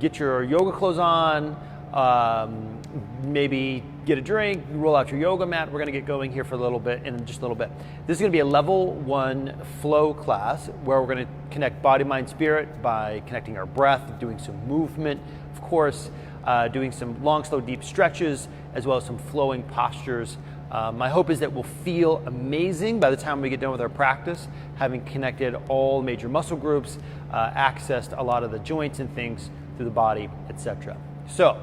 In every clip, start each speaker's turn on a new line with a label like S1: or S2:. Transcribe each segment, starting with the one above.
S1: Get your yoga clothes on, maybe get a drink, roll out your yoga mat. We're going to get going here for a little bit, in just a little bit. This is going to be a level 1 flow class where we're going to connect body, mind, spirit by connecting our breath, doing some movement, of course, doing some long, slow, deep stretches, as well as some flowing postures. My hope is that we'll feel amazing by the time we get done with our practice, having connected all major muscle groups, accessed a lot of the joints and things through the body, etc. So,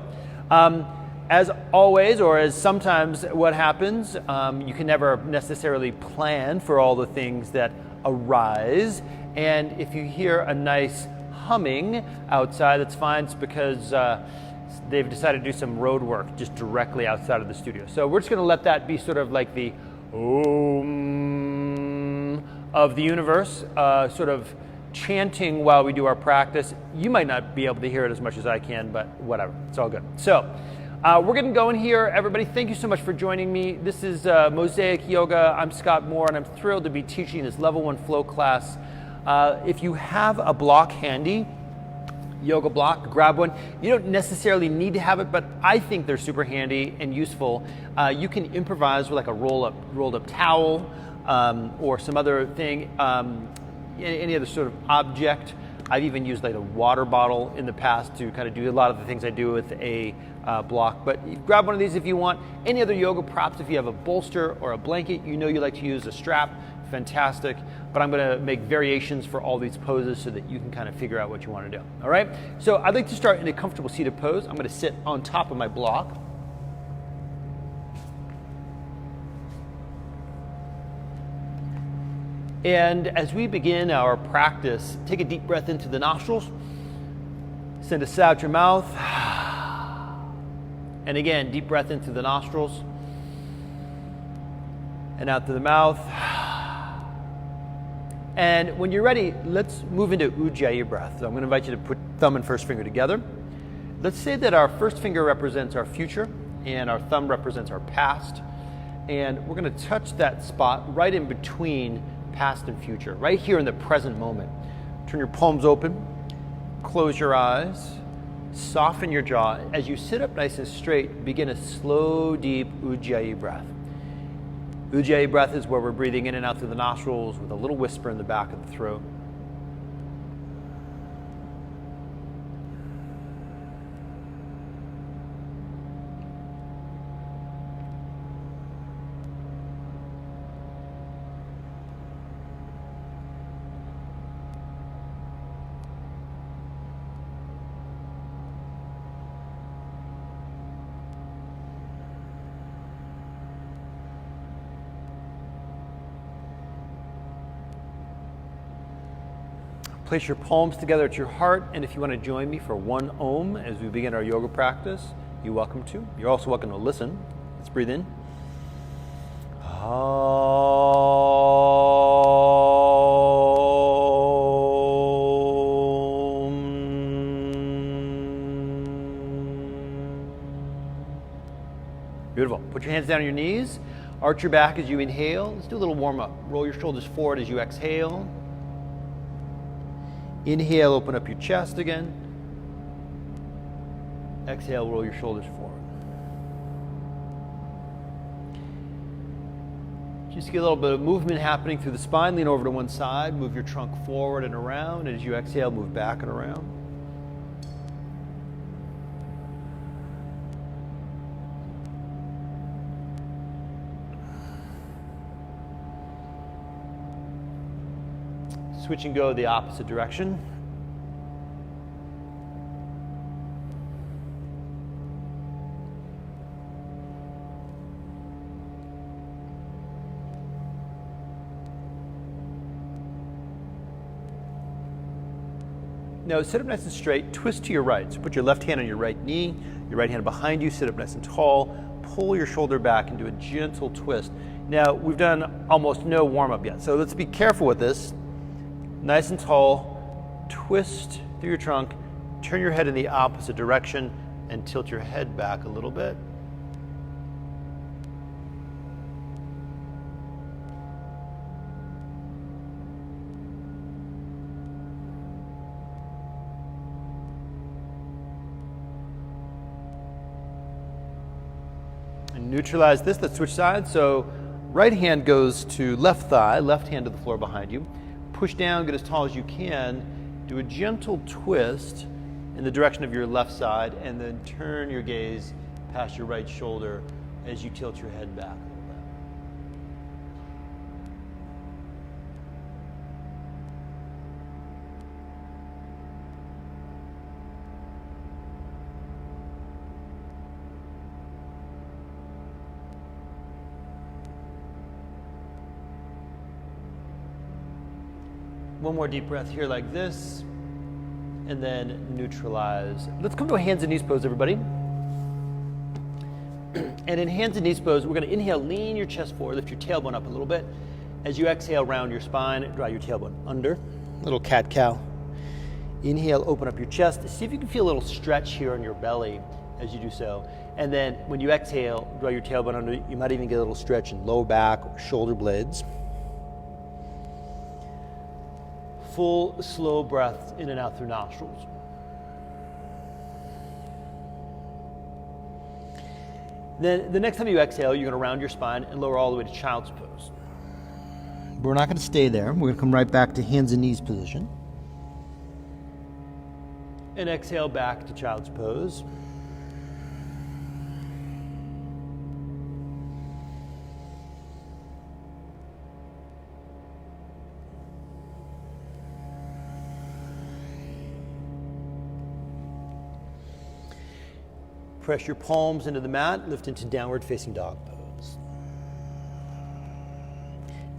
S1: as always, or as sometimes what happens, you can never necessarily plan for all the things that arise. And if you hear a nice humming outside, that's fine. It's because they've decided to do some road work just directly outside of the studio. So we're just going to let that be sort of like the Om of the universe, sort of chanting while we do our practice. You might not be able to hear it as much as I can, but whatever, it's all good. So we're getting going here. Everybody, thank you so much for joining me. This is Mosaic Yoga. I'm Scott Moore, and I'm thrilled to be teaching this level 1 flow class. If you have a block handy, yoga block, grab one. You don't necessarily need to have it, but I think they're super handy and useful. You can improvise with like a rolled up towel or some other thing, any other sort of object. I've even used like a water bottle in the past to kind of do a lot of the things I do with a block. But you grab one of these if you want. Any other yoga props, if you have a bolster or a blanket, you know you like to use a strap, fantastic. But I'm going to make variations for all these poses so that you can kind of figure out what you want to do. All right? So I'd like to start in a comfortable seated pose. I'm going to sit on top of my block. And as we begin our practice, take a deep breath into the nostrils. Send a sigh out your mouth. And again, deep breath into the nostrils. And out through the mouth. And when you're ready, let's move into Ujjayi Breath. So I'm going to invite you to put thumb and first finger together. Let's say that our first finger represents our future and our thumb represents our past. And we're going to touch that spot right in between past and future, right here in the present moment. Turn your palms open, close your eyes, soften your jaw. As you sit up nice and straight, begin a slow, deep Ujjayi breath. Ujjayi breath is where we're breathing in and out through the nostrils with a little whisper in the back of the throat. Place your palms together at your heart, and if you want to join me for one Om as we begin our yoga practice, you're welcome to. You're also welcome to listen. Let's breathe in. Beautiful. Put your hands down on your knees. Arch your back as you inhale. Let's do a little warm up. Roll your shoulders forward as you exhale. Inhale, open up your chest again. Exhale, roll your shoulders forward. Just get a little bit of movement happening through the spine. Lean over to one side. Move your trunk forward and around. And as you exhale, move back and around. Switch and go the opposite direction. Now sit up nice and straight, twist to your right. So put your left hand on your right knee, your right hand behind you, sit up nice and tall, pull your shoulder back and do a gentle twist. Now we've done almost no warm up yet, so let's be careful with this. Nice and tall, twist through your trunk, turn your head in the opposite direction, and tilt your head back a little bit. And neutralize this. Let's switch sides. So right hand goes to left thigh, left hand to the floor behind you. Push down, get as tall as you can. Do a gentle twist in the direction of your left side, and then turn your gaze past your right shoulder as you tilt your head back a little bit. One more deep breath here like this, and then neutralize. Let's come to a hands and knees pose, everybody. And in hands and knees pose, we're going to inhale, lean your chest forward, lift your tailbone up a little bit. As you exhale, round your spine, draw your tailbone under, little cat-cow. Inhale, open up your chest. See if you can feel a little stretch here on your belly as you do so. And then when you exhale, draw your tailbone under. You might even get a little stretch in low back or shoulder blades. Full, slow breaths in and out through nostrils. Then the next time you exhale, you're going to round your spine and lower all the way to child's pose. We're not going to stay there. We're going to come right back to hands and knees position. And exhale back to child's pose. Press your palms into the mat, lift into downward facing dog pose.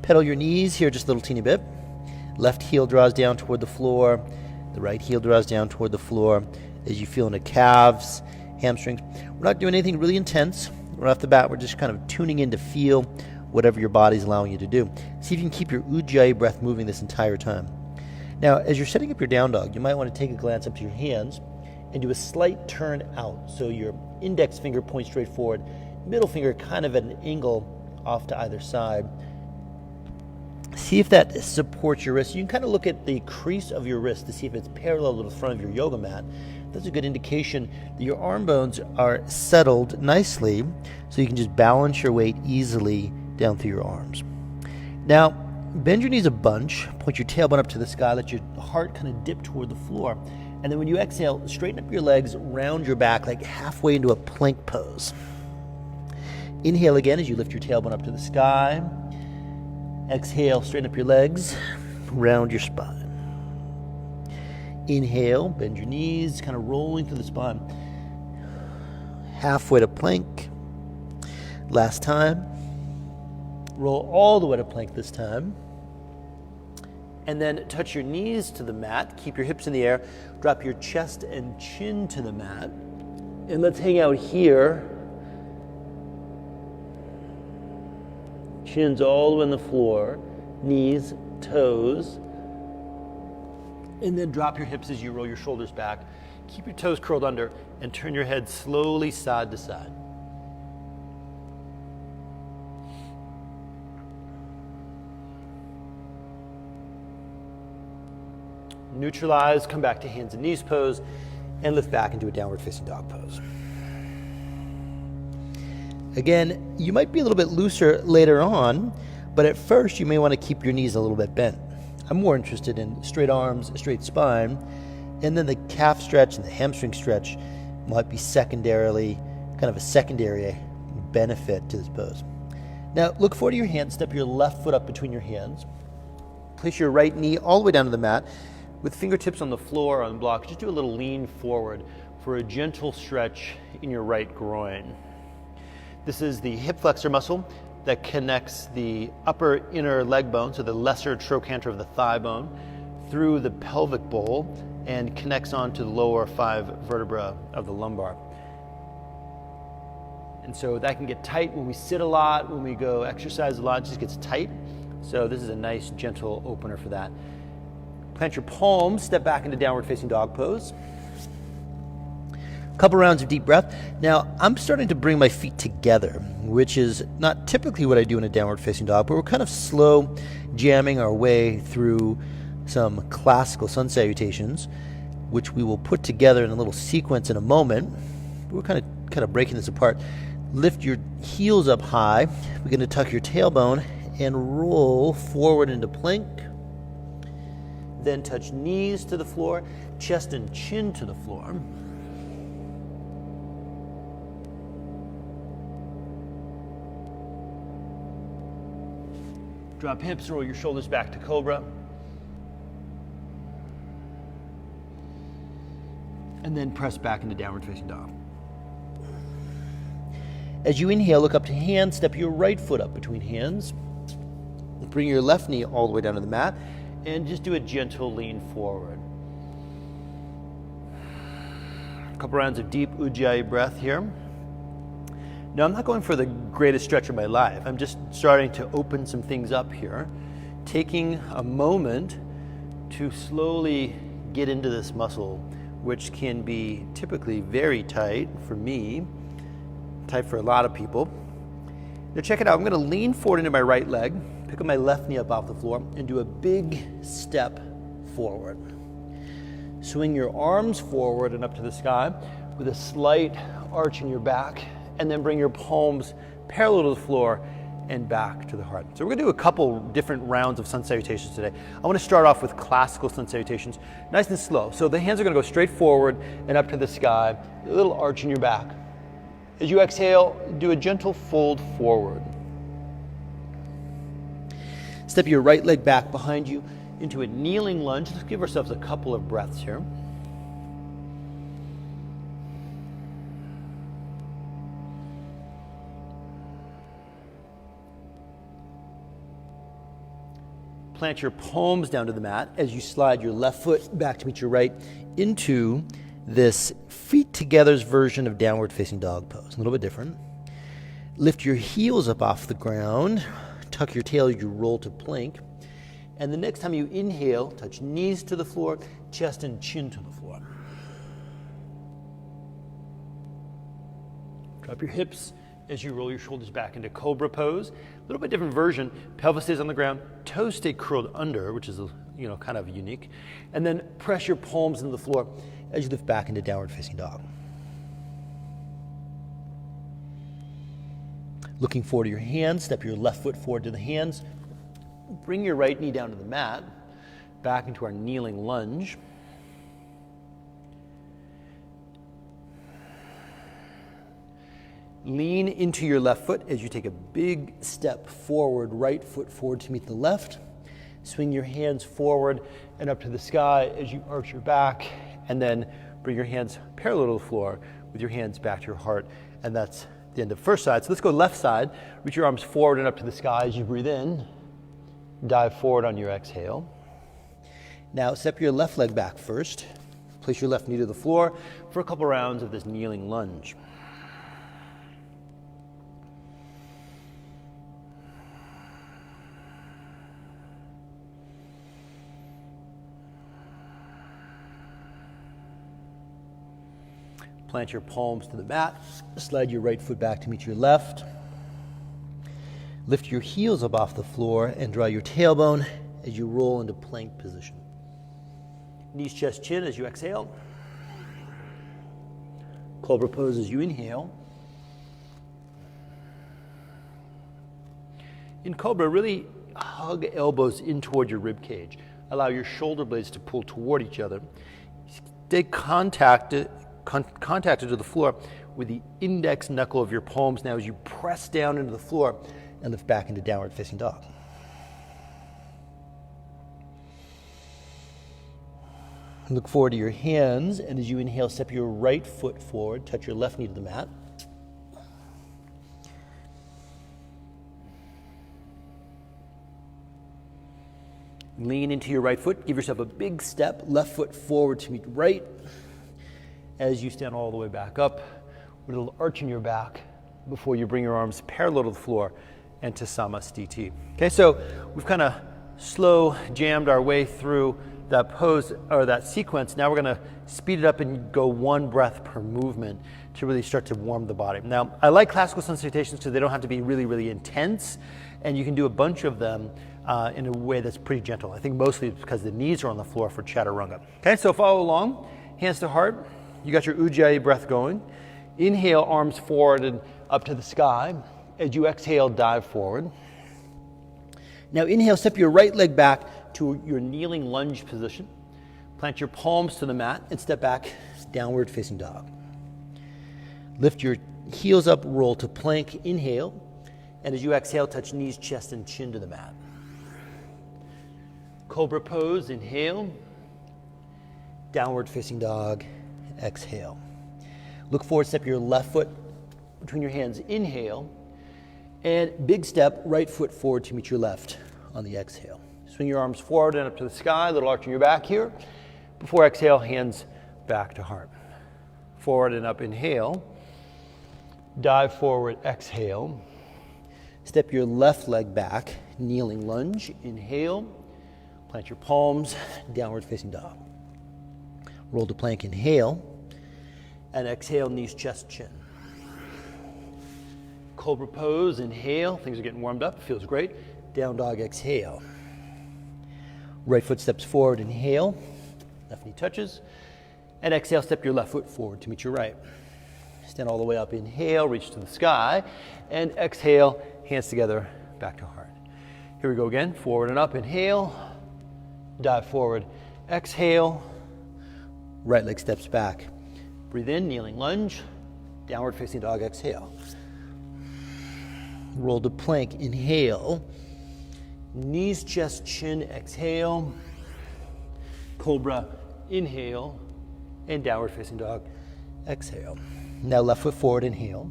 S1: Pedal your knees here just a little teeny bit. Left heel draws down toward the floor. The right heel draws down toward the floor as you feel in the calves, hamstrings. We're not doing anything really intense. Right off the bat, we're just kind of tuning in to feel whatever your body's allowing you to do. See if you can keep your Ujjayi breath moving this entire time. Now, as you're setting up your down dog, you might want to take a glance up to your hands and do a slight turn out. So your index finger points straight forward, middle finger kind of at an angle off to either side. See if that supports your wrist. You can kind of look at the crease of your wrist to see if it's parallel to the front of your yoga mat. That's a good indication that your arm bones are settled nicely, so you can just balance your weight easily down through your arms. Now, bend your knees a bunch, point your tailbone up to the sky, let your heart kind of dip toward the floor. And then when you exhale, straighten up your legs, round your back like halfway into a plank pose. Inhale again as you lift your tailbone up to the sky. Exhale, straighten up your legs, round your spine. Inhale, bend your knees, kind of rolling through the spine. Halfway to plank. Last time. Roll all the way to plank this time. And then touch your knees to the mat. Keep your hips in the air. Drop your chest and chin to the mat. And let's hang out here. Chins all the way on the floor. Knees, toes. And then drop your hips as you roll your shoulders back. Keep your toes curled under and turn your head slowly side to side. Neutralize, come back to hands and knees pose, and lift back into a downward facing dog pose. Again, you might be a little bit looser later on, but at first you may want to keep your knees a little bit bent. I'm more interested in straight arms, straight spine, and then the calf stretch and the hamstring stretch might be secondarily, kind of a secondary benefit to this pose. Now look forward to your hands, step your left foot up between your hands. Place your right knee all the way down to the mat. With fingertips on the floor on the block, just do a little lean forward for a gentle stretch in your right groin. This is the hip flexor muscle that connects the upper inner leg bone, so the lesser trochanter of the thigh bone, through the pelvic bowl and connects onto the lower 5 vertebrae of the lumbar. And so that can get tight when we sit a lot, when we go exercise a lot, it just gets tight. So this is a nice gentle opener for that. Plant your palms, step back into downward facing dog pose. A couple rounds of deep breath. Now, I'm starting to bring my feet together, which is not typically what I do in a downward facing dog, but we're kind of slow jamming our way through some classical sun salutations, which we will put together in a little sequence in a moment. We're kind of breaking this apart.
S2: Lift your heels up high. Begin to tuck your tailbone and roll forward into plank. Then touch knees to the floor, chest and chin to the floor.
S1: Drop hips, roll your shoulders back to Cobra. And then press back into downward facing dog.
S2: As you inhale, look up to hands, step your right foot up between hands. Bring your left knee all the way down to the mat and just do a gentle lean forward. A couple rounds of deep Ujjayi breath here. Now, I'm not going for the greatest stretch of my life. I'm just starting to open some things up here, taking a moment to slowly get into this muscle, which can be typically very tight for me, tight for a lot of people. Now check it out. I'm going to lean forward into my right leg, pick up my left knee up off the floor, and do a big step forward. Swing your arms forward and up to the sky with a slight arch in your back, and then bring your palms parallel to the floor and back to the heart. So we're going to do a couple different rounds of Sun Salutations today. I want to start off with classical Sun Salutations, nice and slow. So the hands are going to go straight forward and up to the sky, a little arch in your back. As you exhale, do a gentle fold forward. Step your right leg back behind you into a kneeling lunge. Let's give ourselves a couple of breaths here. Plant your palms down to the mat as you slide your left foot back to meet your right into this feet together's version of downward facing dog pose. A little bit different. Lift your heels up off the ground. Tuck your tail as you roll to plank. And the next time you inhale, touch knees to the floor, chest and chin to the floor. Drop your hips as you roll your shoulders back into Cobra Pose. A little bit different version. Pelvis stays on the ground, toes stay curled under, which is kind of unique. And then press your palms into the floor as you lift back into downward facing dog. Looking forward to your hands, step your left foot forward to the hands. Bring your right knee down to the mat, back into our kneeling lunge. Lean into your left foot as you take a big step forward, right foot forward to meet the left. Swing your hands forward and up to the sky as you arch your back, and then bring your hands parallel to the floor with your hands back to your heart. And that's the end of first side. So let's go left side. Reach your arms forward and up to the sky as you breathe in. Dive forward on your exhale. Now step your left leg back first. Place your left knee to the floor for a couple rounds of this kneeling lunge. Plant your palms to the mat. Slide your right foot back to meet your left. Lift your heels up off the floor and draw your tailbone as you roll into plank position. Knees, chest, chin as you exhale. Cobra Pose as you inhale. In Cobra, really hug elbows in toward your rib cage. Allow your shoulder blades to pull toward each other. Stay contacted to the floor with the index knuckle of your palms now as you press down into the floor and lift back into downward facing dog. Look forward to your hands, and as you inhale, step your right foot forward, touch your left knee to the mat. Lean into your right foot, give yourself a big step, left foot forward to meet right. As you stand all the way back up, with a little arch in your back before you bring your arms parallel to the floor and to Samasthiti. Okay, so we've kind of slow jammed our way through that pose or that sequence. Now we're going to speed it up and go one breath per movement to really start to warm the body. Now, I like classical Sun Salutations because they don't have to be really, really intense, and you can do a bunch of them in a way that's pretty gentle. I think mostly it's because the knees are on the floor for Chaturanga. Okay, so follow along, hands to heart. You got your Ujjayi breath going. Inhale, arms forward and up to the sky. As you exhale, dive forward. Now inhale, step your right leg back to your kneeling lunge position. Plant your palms to the mat and step back, downward facing dog. Lift your heels up, roll to plank, inhale. And as you exhale, touch knees, chest, and chin to the mat. Cobra Pose, inhale. Downward facing dog, exhale. Look forward, step your left foot between your hands, inhale. And big step, right foot forward to meet your left on the exhale. Swing your arms forward and up to the sky, little arch in your back here. Before exhale, hands back to heart. Forward and up, inhale. Dive forward, exhale. Step your left leg back, kneeling lunge, inhale. Plant your palms, downward facing dog. Roll to plank, inhale. And exhale, knees, chest, chin. Cobra Pose, inhale. Things are getting warmed up, feels great. Down dog, exhale. Right foot steps forward, inhale. Left knee touches. And exhale, step your left foot forward to meet your right. Stand all the way up, inhale, reach to the sky. And exhale, hands together, back to heart. Here we go again, forward and up, inhale. Dive forward, exhale. Right leg steps back. Breathe in, kneeling lunge. Downward facing dog, exhale. Roll to plank, inhale. Knees, chest, chin, exhale. Cobra, inhale. And downward facing dog, exhale. Now left foot forward, inhale.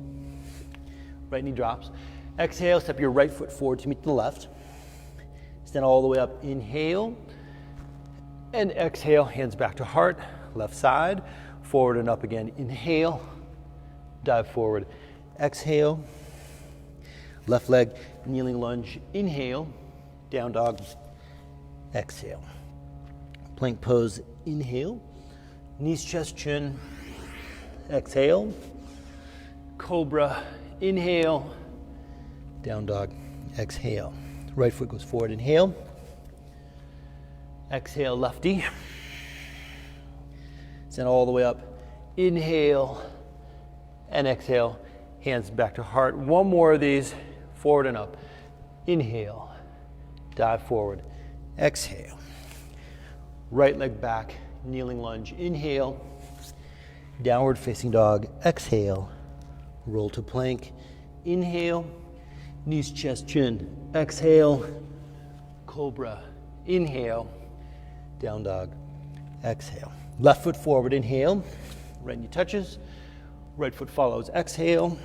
S2: Right knee drops. Exhale, step your right foot forward to meet the left. Stand all the way up, inhale. And exhale, hands back to heart. Left side, forward and up again, inhale. Dive forward, exhale. Left leg, kneeling lunge, inhale. Down dog, exhale. Plank pose, inhale. Knees, chest, chin, exhale. Cobra, inhale. Down dog, exhale. Right foot goes forward, inhale. Exhale, lefty. Stand all the way up, inhale. And exhale, hands back to heart. One more of these, forward and up. Inhale, dive forward, exhale. Right leg back, kneeling lunge, inhale. Downward facing dog, exhale. Roll to plank, inhale. Knees, chest, chin, exhale. Cobra, inhale. Down dog, exhale. Left foot forward, inhale. Right knee touches. Right foot follows, exhale.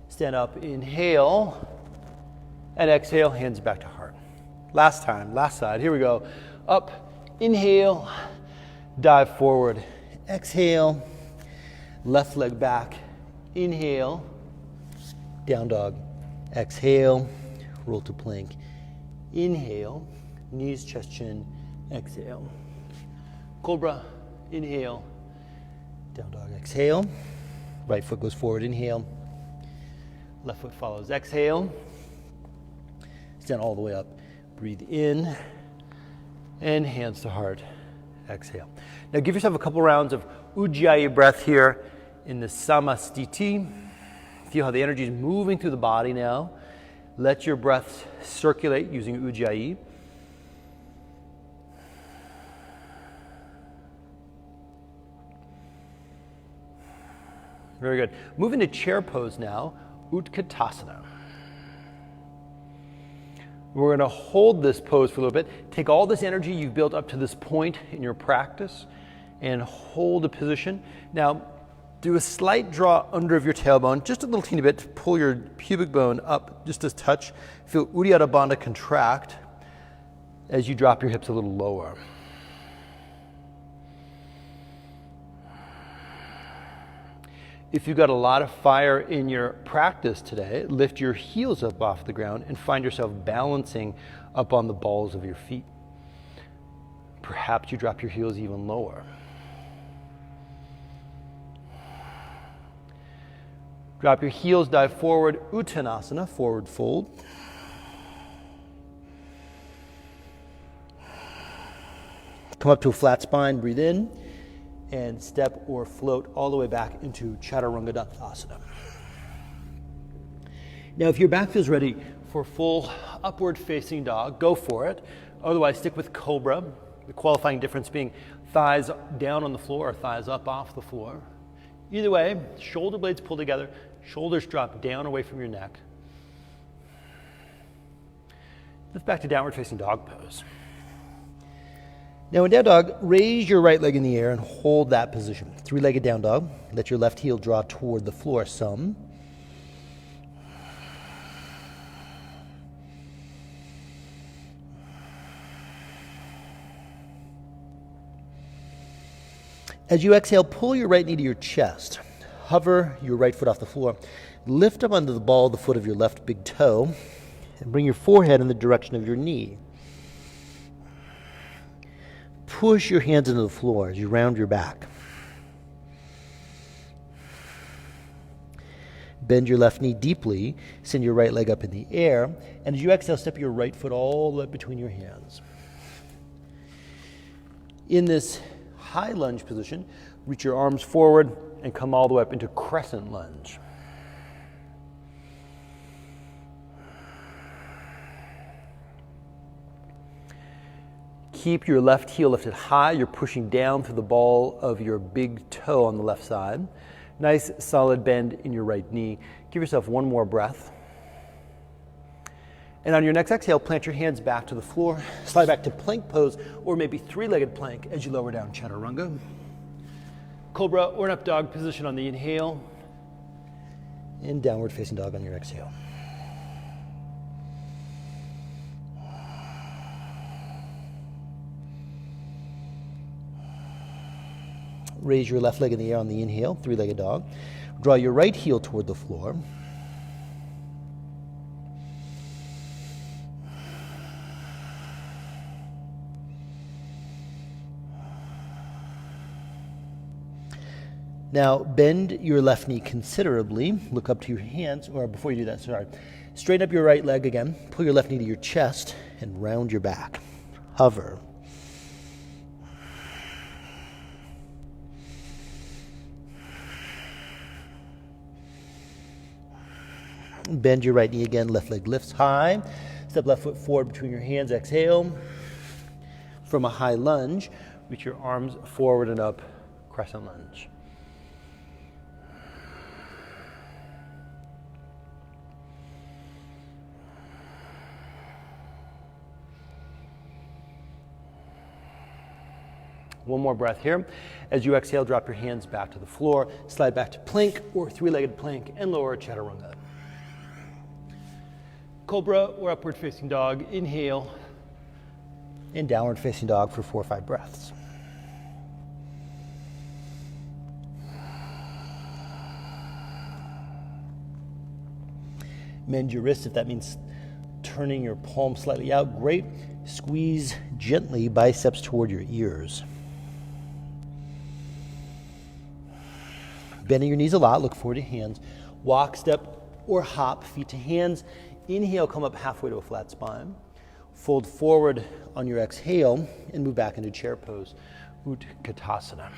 S2: Stand up, inhale. And exhale, hands back to heart. Last time, last side, here we go. Up, inhale. Dive forward, exhale. Left leg back, inhale. Down dog, exhale. Roll to plank, inhale. Knees, chest, chin, exhale. Cobra, inhale. Down dog, exhale. Right foot goes forward, inhale. Left foot follows, exhale. Stand all the way up. Breathe in. And hands to heart, exhale. Now give yourself a couple rounds of Ujjayi breath here in the Samastiti. Feel how the energy is moving through the body now. Let your breath circulate using Ujjayi. Very good. Move into chair pose now, Uttanasana. We're going to hold this pose for a little bit. Take all this energy you've built up to this point in your practice and hold a position. Now, do a slight draw under of your tailbone, just a little teeny bit to pull your pubic bone up just a touch. Feel Uddiyana Bandha contract as you drop your hips a little lower. If you've got a lot of fire in your practice today, lift your heels up off the ground and find yourself balancing up on the balls of your feet. Perhaps you drop your heels even lower. Drop your heels, dive forward, Uttanasana, forward fold. Come up to a flat spine, breathe in. and step or float all the way back into Chaturanga Asana. Now, if your back feels ready for full upward facing dog, go for it. Otherwise, stick with Cobra, the qualifying difference being thighs down on the floor or thighs up off the floor. Either way, shoulder blades pull together, shoulders drop down away from your neck. Lift back to downward facing dog pose. Now in down dog, raise your right leg in the air and hold that position. Three-legged down dog. Let your left heel draw toward the floor some. As you exhale, pull your right knee to your chest. Hover your right foot off the floor. Lift up onto the ball of the foot of your left big toe and bring your forehead in the direction of your knee. Push your hands into the floor as you round your back. Bend your left knee deeply, send your right leg up in the air, and as you exhale, step your right foot all the way between your hands. In this high lunge position, reach your arms forward and come all the way up into crescent lunge. Keep your left heel lifted high. You're pushing down through the ball of your big toe on the left side. Nice solid bend in your right knee. Give yourself one more breath. And on your next exhale, plant your hands back to the floor. Slide back to plank pose or maybe three-legged plank as you lower down Chaturanga. Cobra or an up dog position on the inhale. And downward facing dog on your exhale. Raise your left leg in the air on the inhale, three-legged dog. Draw your right heel toward the floor. Now, bend your left knee considerably. Look up to your hands, or before you do that, sorry. Straighten up your right leg again. Pull your left knee to your chest and round your back. Hover. Bend your right knee again, left leg lifts high. Step left foot forward between your hands, exhale. From a high lunge, reach your arms forward and up, crescent lunge. One more breath here. As you exhale, drop your hands back to the floor, slide back to plank or three-legged plank, and lower Chaturanga. Cobra or upward facing dog, inhale, and downward facing dog for 4 or 5 breaths. Bend your wrists if that means turning your palm slightly out. Great. Squeeze gently biceps toward your ears. Bending your knees a lot, look forward to hands. Walk, step, or hop, feet to hands. Inhale, come up halfway to a flat spine. Fold forward on your exhale and move back into chair pose, Uttanasana.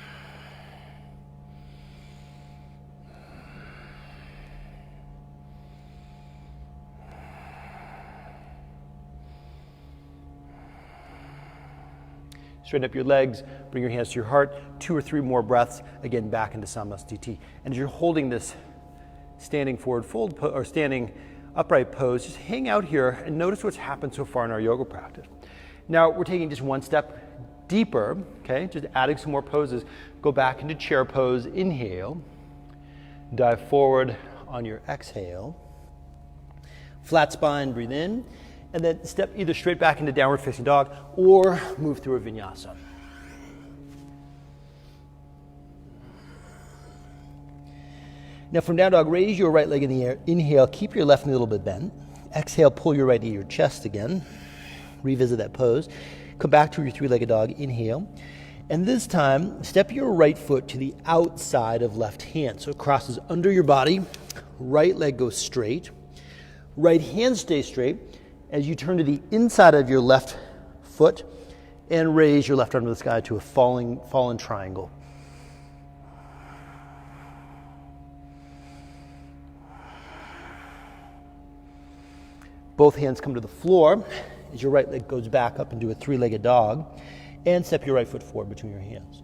S2: Straighten up your legs, bring your hands to your heart. 2 or 3 more breaths, again back into Samasthiti. And as you're holding this standing forward fold or standing upright pose, just hang out here and notice what's happened so far in our yoga practice. Now we're taking just one step deeper, okay? Just adding some more poses. Go back into chair pose, inhale. Dive forward on your exhale. Flat spine, breathe in. And then step either straight back into downward facing dog or move through a vinyasa. Now from down dog, raise your right leg in the air. Inhale, keep your left knee a little bit bent. Exhale, pull your right knee to your chest again. Revisit that pose. Come back to your three-legged dog. Inhale. And this time, step your right foot to the outside of left hand. So it crosses under your body. Right leg goes straight. Right hand stays straight as you turn to the inside of your left foot and raise your left arm to the sky to a fallen triangle. Both hands come to the floor as your right leg goes back up into a three-legged dog, and step your right foot forward between your hands.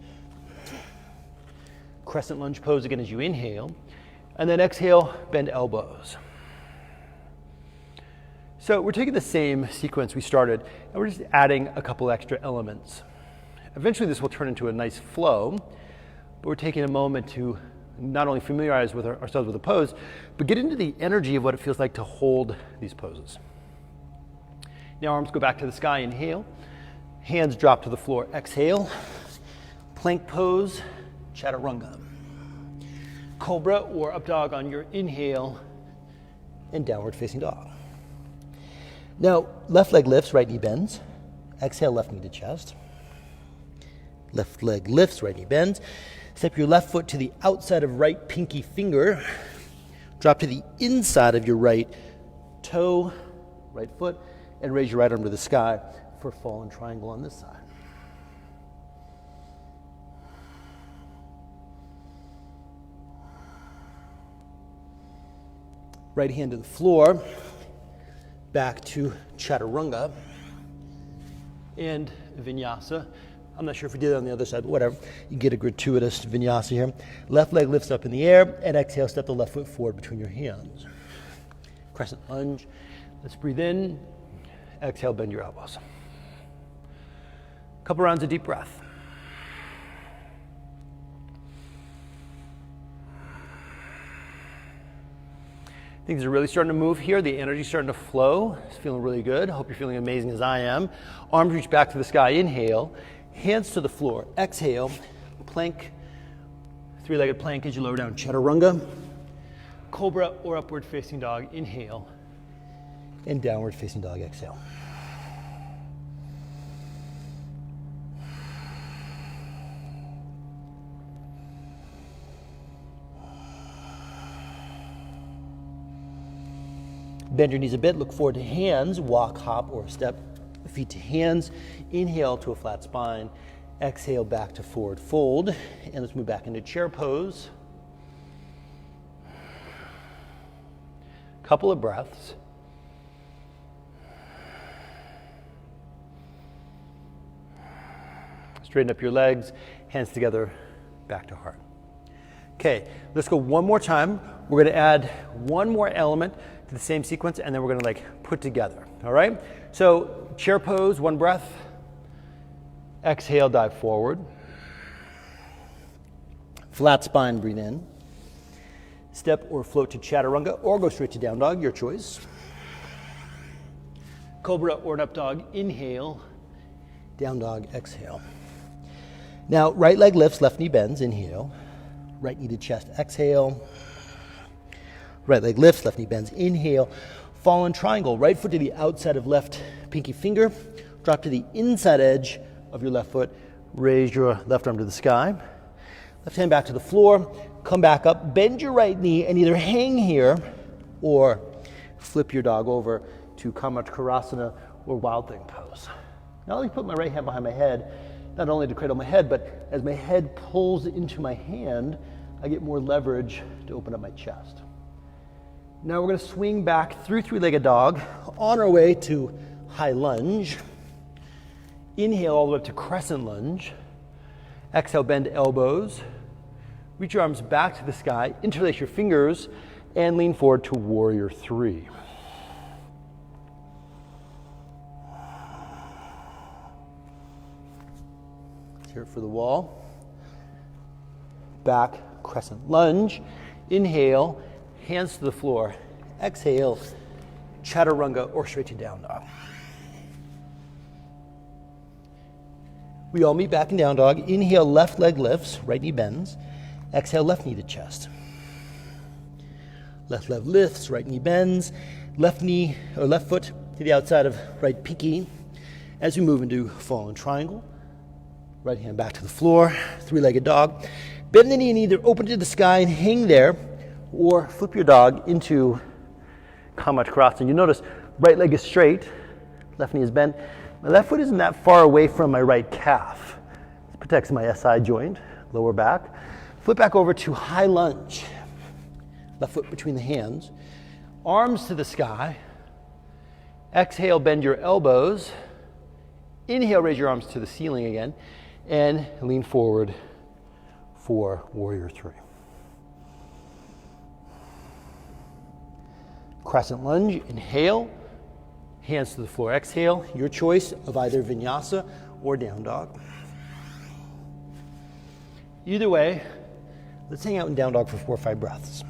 S2: Crescent lunge pose again as you inhale, and then exhale, bend elbows. So we're taking the same sequence we started, and we're just adding a couple extra elements. Eventually this will turn into a nice flow, but we're taking a moment to not only familiarize with ourselves with the pose, but get into the energy of what it feels like to hold these poses. Now arms go back to the sky, inhale. Hands drop to the floor, exhale. Plank pose, chaturanga. Cobra or up dog on your inhale, and downward facing dog. Now, left leg lifts, right knee bends. Exhale, left knee to chest. Left leg lifts, right knee bends. Step your left foot to the outside of right pinky finger. Drop to the inside of your right toe, right foot, and raise your right arm to the sky for fallen triangle on this side. Right hand to the floor, back to chaturanga and vinyasa. I'm not sure if we did it on the other side, but whatever. You get a gratuitous vinyasa here. Left leg lifts up in the air, and exhale, step the left foot forward between your hands. Crescent lunge. Let's breathe in. Exhale, bend your elbows. Couple rounds of deep breath. Things are really starting to move here. The energy's starting to flow. It's feeling really good. Hope you're feeling amazing as I am. Arms reach back to the sky. Inhale. Hands to the floor. Exhale. Plank. Three-legged plank as you lower down. Chaturanga. Cobra or upward facing dog. Inhale. And downward facing dog. Exhale. Bend your knees a bit, look forward to hands, walk, hop, or step, feet to hands. Inhale to a flat spine, exhale back to forward fold, and let's move back into chair pose. Couple of breaths. Straighten up your legs, hands together, back to heart. Okay, let's go one more time. We're gonna add one more element to the same sequence, and then we're gonna put together, all right? So chair pose, one breath. Exhale, dive forward. Flat spine, breathe in. Step or float to chaturanga, or go straight to down dog, your choice. Cobra or an up dog, inhale. Down dog, exhale. Now, right leg lifts, left knee bends, inhale. Right knee to chest, exhale. Right leg lifts, left knee bends, inhale. Fallen triangle, right foot to the outside of left pinky finger. Drop to the inside edge of your left foot. Raise your left arm to the sky. Left hand back to the floor. Come back up, bend your right knee, and either hang here or flip your dog over to Kamatkarasana or Wild Thing pose. Now let me put my right hand behind my head, not only to cradle my head, but as my head pulls into my hand, I get more leverage to open up my chest. Now we're going to swing back through three-legged dog on our way to high lunge. Inhale all the way up to crescent lunge. Exhale, bend elbows. Reach your arms back to the sky, interlace your fingers, and lean forward to warrior three. Let's hear it for the wall. Back, crescent lunge. Inhale, hands to the floor. Exhale, chaturanga or straight to down dog. We all meet back in down dog. Inhale, left leg lifts, right knee bends. Exhale, left knee to chest. Left leg lifts, right knee bends. Left knee or left foot to the outside of right pinky as we move into fallen triangle. Right hand back to the floor, three-legged dog. Bend the knee and either open to the sky and hang there, or flip your dog into Kamatkarasana. You notice right leg is straight, left knee is bent. My left foot isn't that far away from my right calf. This protects my SI joint, lower back. Flip back over to high lunge. Left foot between the hands. Arms to the sky. Exhale, bend your elbows. Inhale, raise your arms to the ceiling again, and lean forward for warrior three. Crescent lunge, inhale, hands to the floor. Exhale, your choice of either vinyasa or down dog. Either way, let's hang out in down dog for 4 or 5 breaths.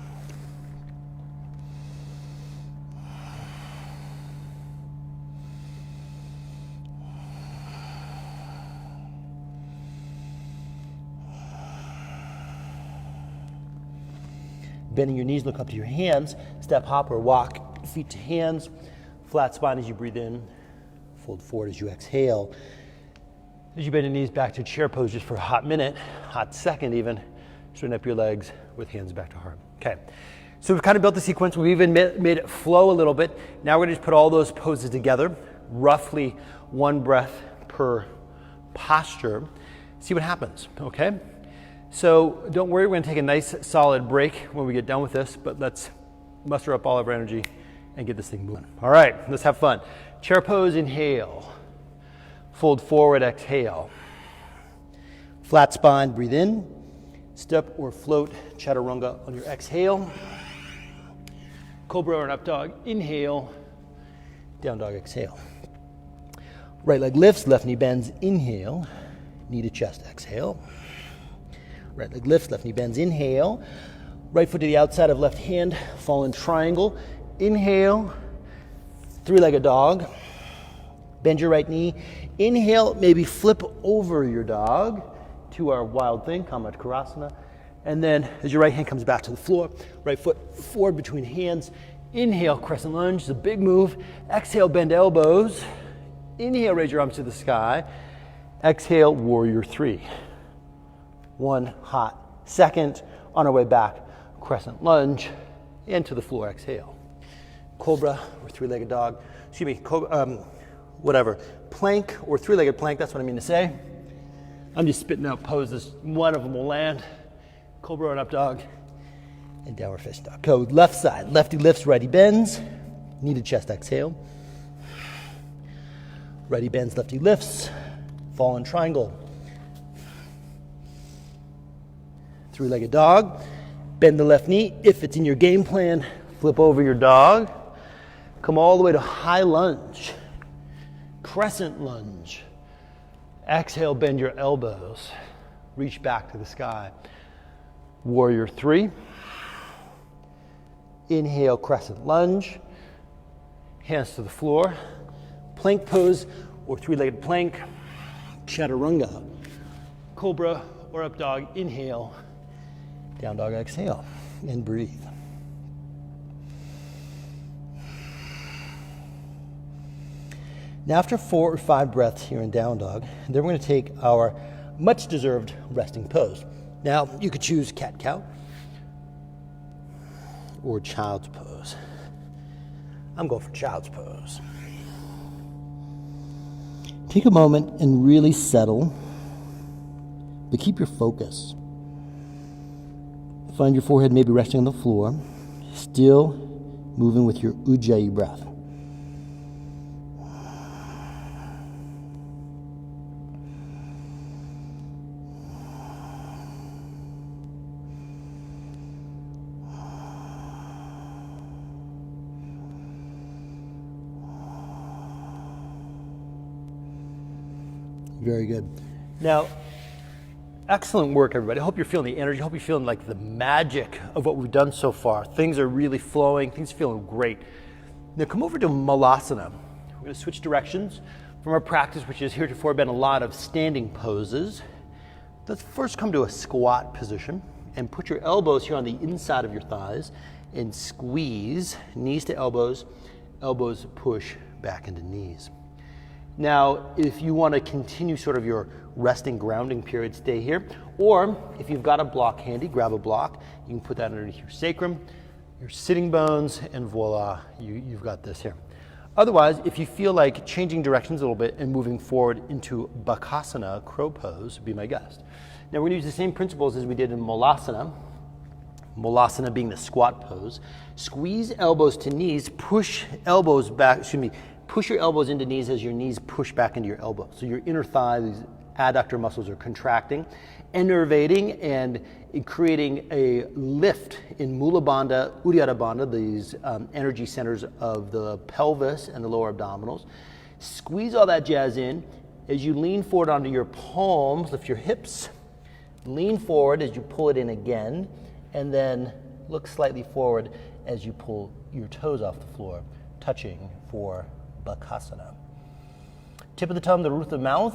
S2: Bending your knees, look up to your hands. Step, hop, or walk, feet to hands. Flat spine as you breathe in. Fold forward as you exhale. As you bend your knees back to chair pose just for a hot minute, hot second even. Straighten up your legs with hands back to heart. Okay, so we've kind of built the sequence. We've even made it flow a little bit. Now we're gonna just put all those poses together, roughly 1 breath per posture. See what happens, okay? So don't worry, we're gonna take a nice solid break when we get done with this, but let's muster up all of our energy and get this thing moving. All right, let's have fun. Chair pose, inhale. Fold forward, exhale. Flat spine, breathe in. Step or float, chaturanga on your exhale. Cobra or an up dog, inhale. Down dog, exhale. Right leg lifts, left knee bends, inhale. Knee to chest, exhale. Right leg lifts, left knee bends, inhale. Right foot to the outside of left hand, fall in triangle. Inhale, 3-legged dog. Bend your right knee. Inhale, maybe flip over your dog to our wild thing, Kamatkarasana. And then as your right hand comes back to the floor, right foot forward between hands. Inhale, crescent lunge, it's a big move. Exhale, bend elbows. Inhale, raise your arms to the sky. Exhale, warrior three. 1 hot second. On our way back, crescent lunge, and to the floor, exhale. Cobra or 3-legged dog, plank or 3-legged plank, that's what I mean to say. I'm just spitting out poses. One of them will land. Cobra and up dog, and downward facing dog. Go left side, lefty lifts, righty bends, knee to chest, exhale. Righty bends, lefty lifts, fall in triangle. 3-legged dog, bend the left knee. If it's in your game plan, flip over your dog. Come all the way to high lunge, crescent lunge. Exhale, bend your elbows. Reach back to the sky. Warrior three. Inhale, crescent lunge. Hands to the floor. Plank pose or 3-legged plank. Chaturanga. Cobra or up dog, inhale. Down dog, exhale, and breathe. Now after 4 or 5 breaths here in down dog, then we're going to take our much deserved resting pose. Now you could choose cat-cow or child's pose. I'm going for child's pose. Take a moment and really settle, but keep your focus. Find your forehead maybe resting on the floor, still moving with your Ujjayi breath. Very good. Now, excellent work, everybody. I hope you're feeling the energy. I hope you're feeling like the magic of what we've done so far. Things are really flowing. Things are feeling great. Now come over to Malasana. We're going to switch directions from our practice, which has heretofore been a lot of standing poses. Let's first come to a squat position and put your elbows here on the inside of your thighs and squeeze knees to elbows, elbows push back into knees. Now, if you want to continue sort of your resting grounding period, stay here. Or if you've got a block handy, grab a block. You can put that underneath your sacrum, your sitting bones, and voila, you've got this here. Otherwise, if you feel like changing directions a little bit and moving forward into Bakasana, crow pose, be my guest. Now we're going to use the same principles as we did in Malasana. Malasana being the squat pose. Squeeze elbows to knees, push elbows back, push your elbows into knees as your knees push back into your elbows. So your inner thigh, these adductor muscles are contracting, innervating, and creating a lift in Mula Bandha, Uddiyana Bandha, these energy centers of the pelvis and the lower abdominals. Squeeze all that jazz in. As you lean forward onto your palms, lift your hips, lean forward as you pull it in again, and then look slightly forward as you pull your toes off the floor, touching for Bakasana. Tip of the tongue, the roof of the mouth,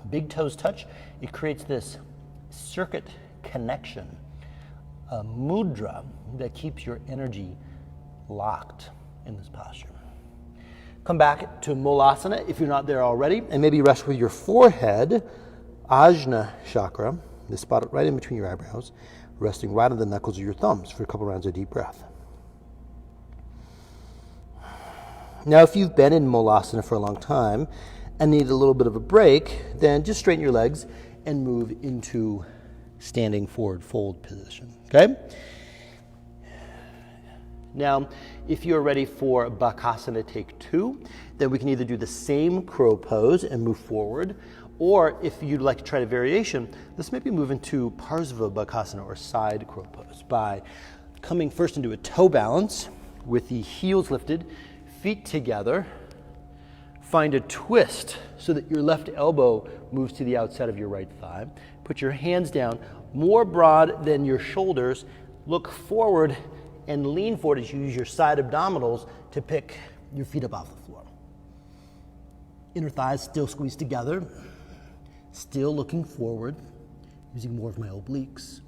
S2: big toes touch. It creates this circuit connection, a mudra that keeps your energy locked in this posture. Come back to Malasana if you're not there already, and maybe rest with your forehead, Ajna chakra, the spot right in between your eyebrows, resting right on the knuckles of your thumbs for a couple rounds of deep breath. Now, if you've been in Malasana for a long time and need a little bit of a break, then just straighten your legs and move into standing forward fold position, okay? Now, if you're ready for Bakasana take 2, then we can either do the same crow pose and move forward, or if you'd like to try a variation, let's maybe move into Parsva Bakasana or side crow pose by coming first into a toe balance with the heels lifted, feet together. Find a twist so that your left elbow moves to the outside of your right thigh. Put your hands down, more broad than your shoulders. Look forward and lean forward as you use your side abdominals to pick your feet up off the floor. Inner thighs still squeezed together, still looking forward, using more of my obliques.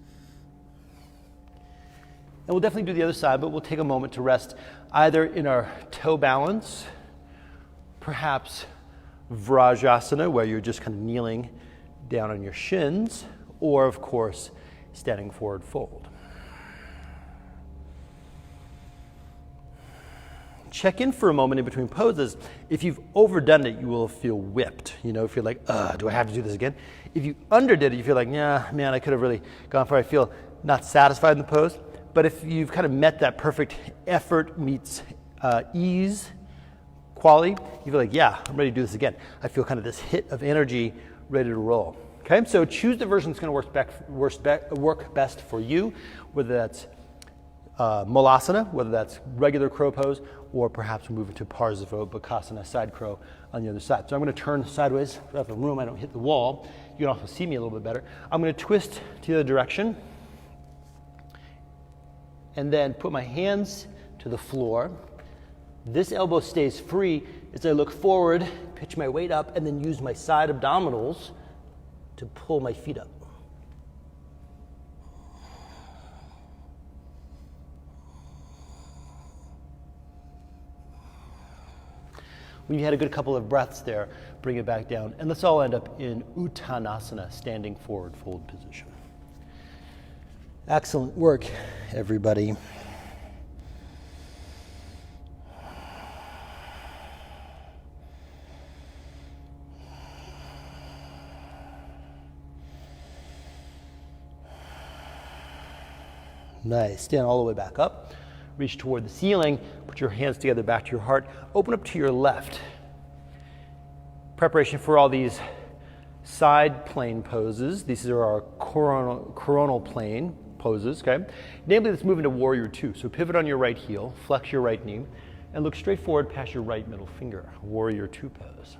S2: And we'll definitely do the other side, but we'll take a moment to rest either in our toe balance, perhaps Vrajasana, where you're just kind of kneeling down on your shins, or of course, standing forward fold. Check in for a moment in between poses. If you've overdone it, you will feel whipped. You know, if you're like, do I have to do this again? If you underdid it, you feel like, yeah, man, I could have really gone for it. I feel not satisfied in the pose. But if you've kind of met that perfect effort meets ease quality, you feel like, yeah, I'm ready to do this again. I feel kind of this hit of energy ready to roll. Okay, so choose the version that's going to work best for you, whether that's Malasana, whether that's regular crow pose, or perhaps move into Parsva Bakasana, side crow on the other side. So I'm going to turn sideways so I have the room, I don't hit the wall. You can also see me a little bit better. I'm going to twist to the other direction, and then put my hands to the floor. This elbow stays free as I look forward, pitch my weight up, and then use my side abdominals to pull my feet up. When you had a good couple of breaths there, bring it back down. And let's all end up in Uttanasana, standing forward fold position. Excellent work, everybody. Nice. Stand all the way back up. Reach toward the ceiling. Put your hands together back to your heart. Open up to your left. Preparation for all these side plane poses. These are our coronal plane poses, okay? Namely, let's move into Warrior 2. So pivot on your right heel, flex your right knee, and look straight forward past your right middle finger. Warrior 2 pose.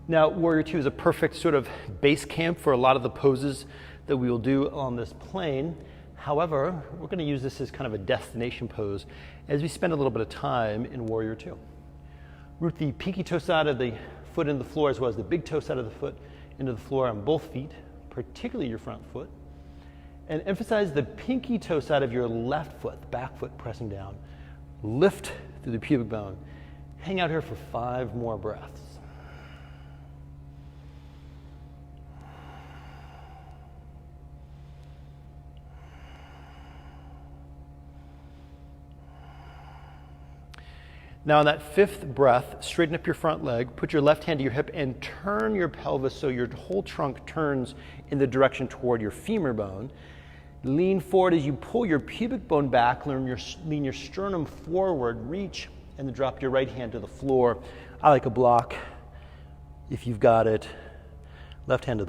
S2: Now, Warrior 2 is a perfect sort of base camp for a lot of the poses that we will do on this plane. However, we're going to use this as kind of a destination pose as we spend a little bit of time in Warrior 2. Root the pinky toe side of the foot into the floor as well as the big toe side of the foot into the floor on both feet, particularly your front foot. And emphasize the pinky toe side of your left foot, the back foot pressing down. Lift through the pubic bone. Hang out here for 5 more breaths. Now on that 5th breath, straighten up your front leg, put your left hand to your hip and turn your pelvis so your whole trunk turns in the direction toward your femur bone. Lean forward as you pull your pubic bone back, lean your sternum forward, reach, and then drop your right hand to the floor. I like a block, if you've got it, left hand to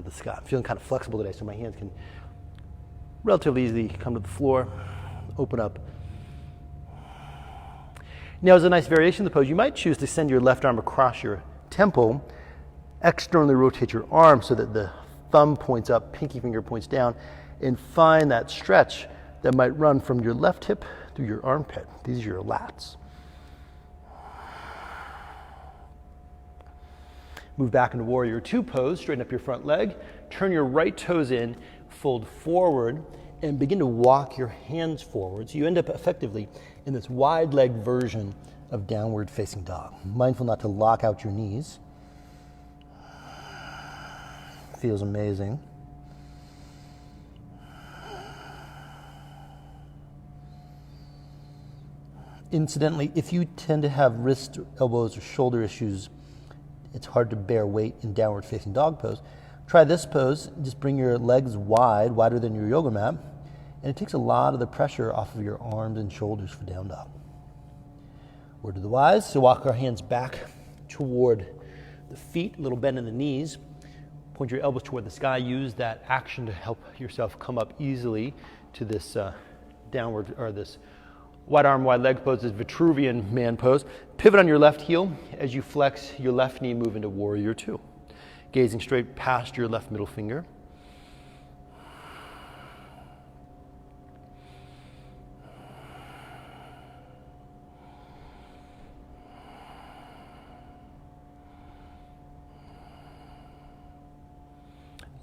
S2: the sky. I'm feeling kind of flexible today, so my hands can relatively easily come to the floor, open up. Now, as a nice variation of the pose, you might choose to send your left arm across your temple, externally rotate your arm so that the thumb points up, pinky finger points down, and find that stretch that might run from your left hip through your armpit. These are your lats. Move back into Warrior Two pose, straighten up your front leg, turn your right toes in, fold forward, and begin to walk your hands forward. So you end up effectively in this wide leg version of downward facing dog. Mindful not to lock out your knees. Feels amazing. Incidentally, if you tend to have wrist, elbows, or shoulder issues, it's hard to bear weight in downward facing dog pose. Try this pose. Just bring your legs wide, wider than your yoga mat, and it takes a lot of the pressure off of your arms and shoulders for down dog. Word to the wise, so walk our hands back toward the feet, a little bend in the knees. Point your elbows toward the sky. Use that action to help yourself come up easily to this downward, or this wide arm, wide leg pose, this Vitruvian man pose. Pivot on your left heel as you flex your left knee, move into Warrior Two. Gazing straight past your left middle finger.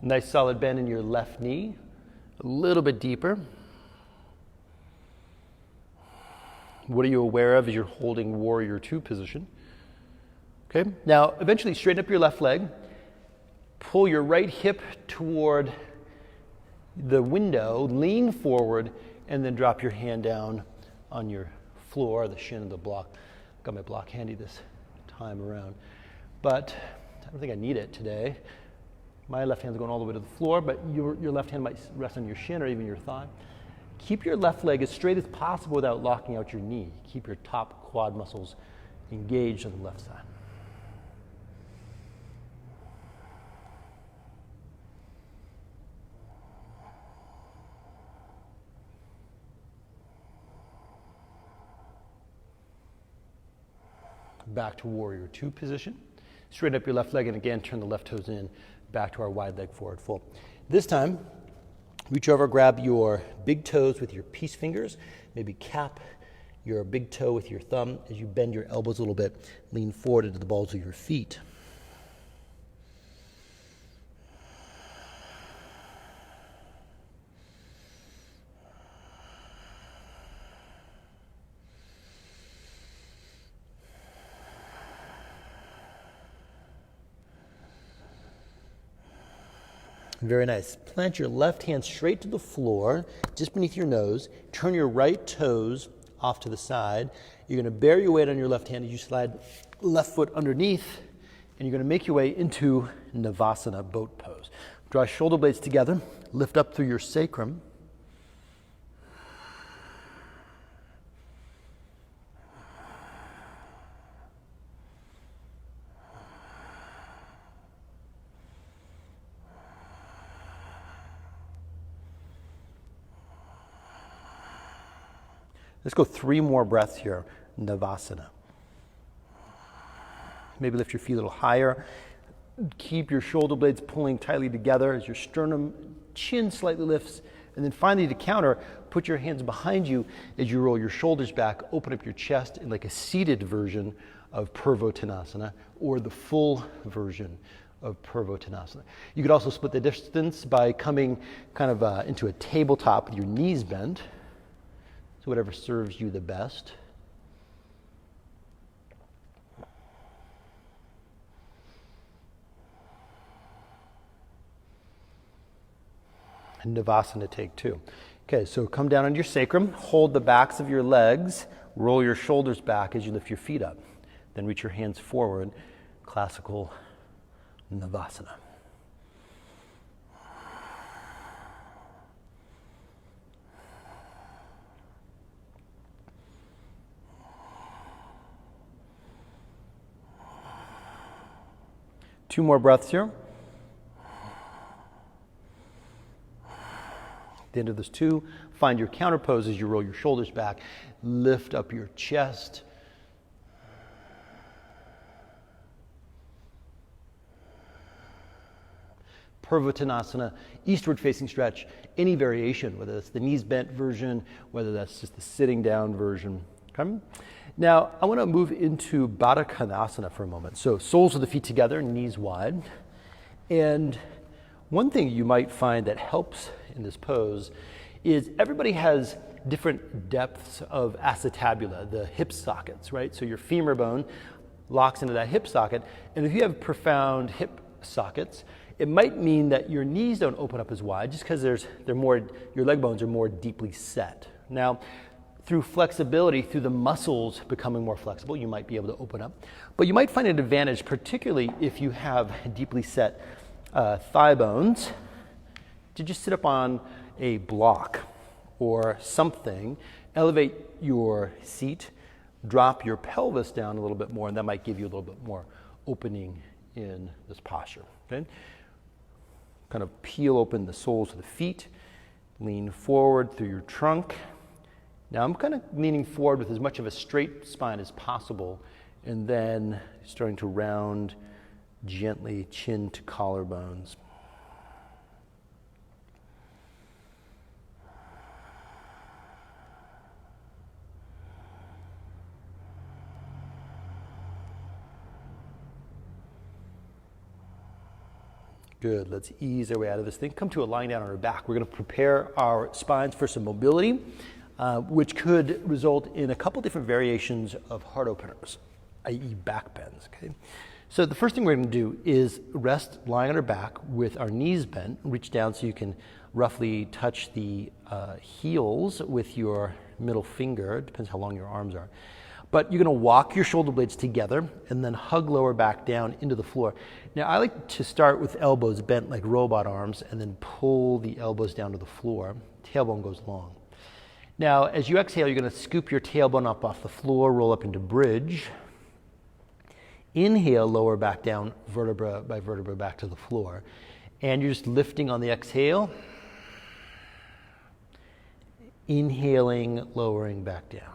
S2: Nice solid bend in your left knee, a little bit deeper. What are you aware of as you're holding Warrior Two position? Okay, now eventually straighten up your left leg, pull your right hip toward the window, lean forward, and then drop your hand down on your floor, the shin of the block. Got my block handy this time around, but I don't think I need it today. My left hand's going all the way to the floor, but your left hand might rest on your shin or even your thigh. Keep your left leg as straight as possible without locking out your knee. Keep your top quad muscles engaged on the left side. Back to Warrior Two position. Straighten up your left leg and again turn the left toes in, back to our wide leg forward fold. This time, reach over, grab your big toes with your peace fingers, maybe cap your big toe with your thumb as you bend your elbows a little bit, lean forward into the balls of your feet. Very nice. Plant your left hand straight to the floor, just beneath your nose. Turn your right toes off to the side. You're going to bear your weight on your left hand as you slide left foot underneath, and you're going to make your way into Navasana, boat pose. Draw shoulder blades together, lift up through your sacrum. Let's go 3 more breaths here, Navasana. Maybe lift your feet a little higher. Keep your shoulder blades pulling tightly together as your sternum, chin slightly lifts. And then finally, to counter, put your hands behind you as you roll your shoulders back, open up your chest in like a seated version of Uttanasana or the full version of Uttanasana. You could also split the distance by coming kind of into a tabletop with your knees bent. So whatever serves you the best. And Navasana, take 2. Okay, so come down on your sacrum, hold the backs of your legs, roll your shoulders back as you lift your feet up. Then reach your hands forward, classical Navasana. 2 more breaths here. At the end of those 2, find your counter pose as you roll your shoulders back. Lift up your chest. Uttanasana, eastward facing stretch, any variation, whether that's the knees bent version, whether that's just the sitting down version. Okay? Now, I want to move into Badakhan Asana for a moment. So soles of the feet together, knees wide. And one thing you might find that helps in this pose is everybody has different depths of acetabula, the hip sockets, right? So your femur bone locks into that hip socket. And if you have profound hip sockets, it might mean that your knees don't open up as wide just because your leg bones are more deeply set. Now, through flexibility, through the muscles becoming more flexible, you might be able to open up. But you might find an advantage, particularly if you have deeply set thigh bones, to just sit up on a block or something, elevate your seat, drop your pelvis down a little bit more, and that might give you a little bit more opening in this posture. Okay? Kind of peel open the soles of the feet, lean forward through your trunk. Now I'm kind of leaning forward with as much of a straight spine as possible, and then starting to round gently chin to collarbones. Good, let's ease our way out of this thing. Come to a lying down on our back. We're going to prepare our spines for some mobility, which could result in a couple different variations of heart openers, i.e. back bends. Okay? So the first thing we're going to do is rest lying on our back with our knees bent. Reach down so you can roughly touch the heels with your middle finger. It depends how long your arms are. But you're going to walk your shoulder blades together and then hug lower back down into the floor. Now, I like to start with elbows bent like robot arms and then pull the elbows down to the floor. Tailbone goes long. Now, as you exhale, you're going to scoop your tailbone up off the floor, roll up into bridge. Inhale, lower back down, vertebra by vertebra back to the floor. And you're just lifting on the exhale. Inhaling, lowering back down.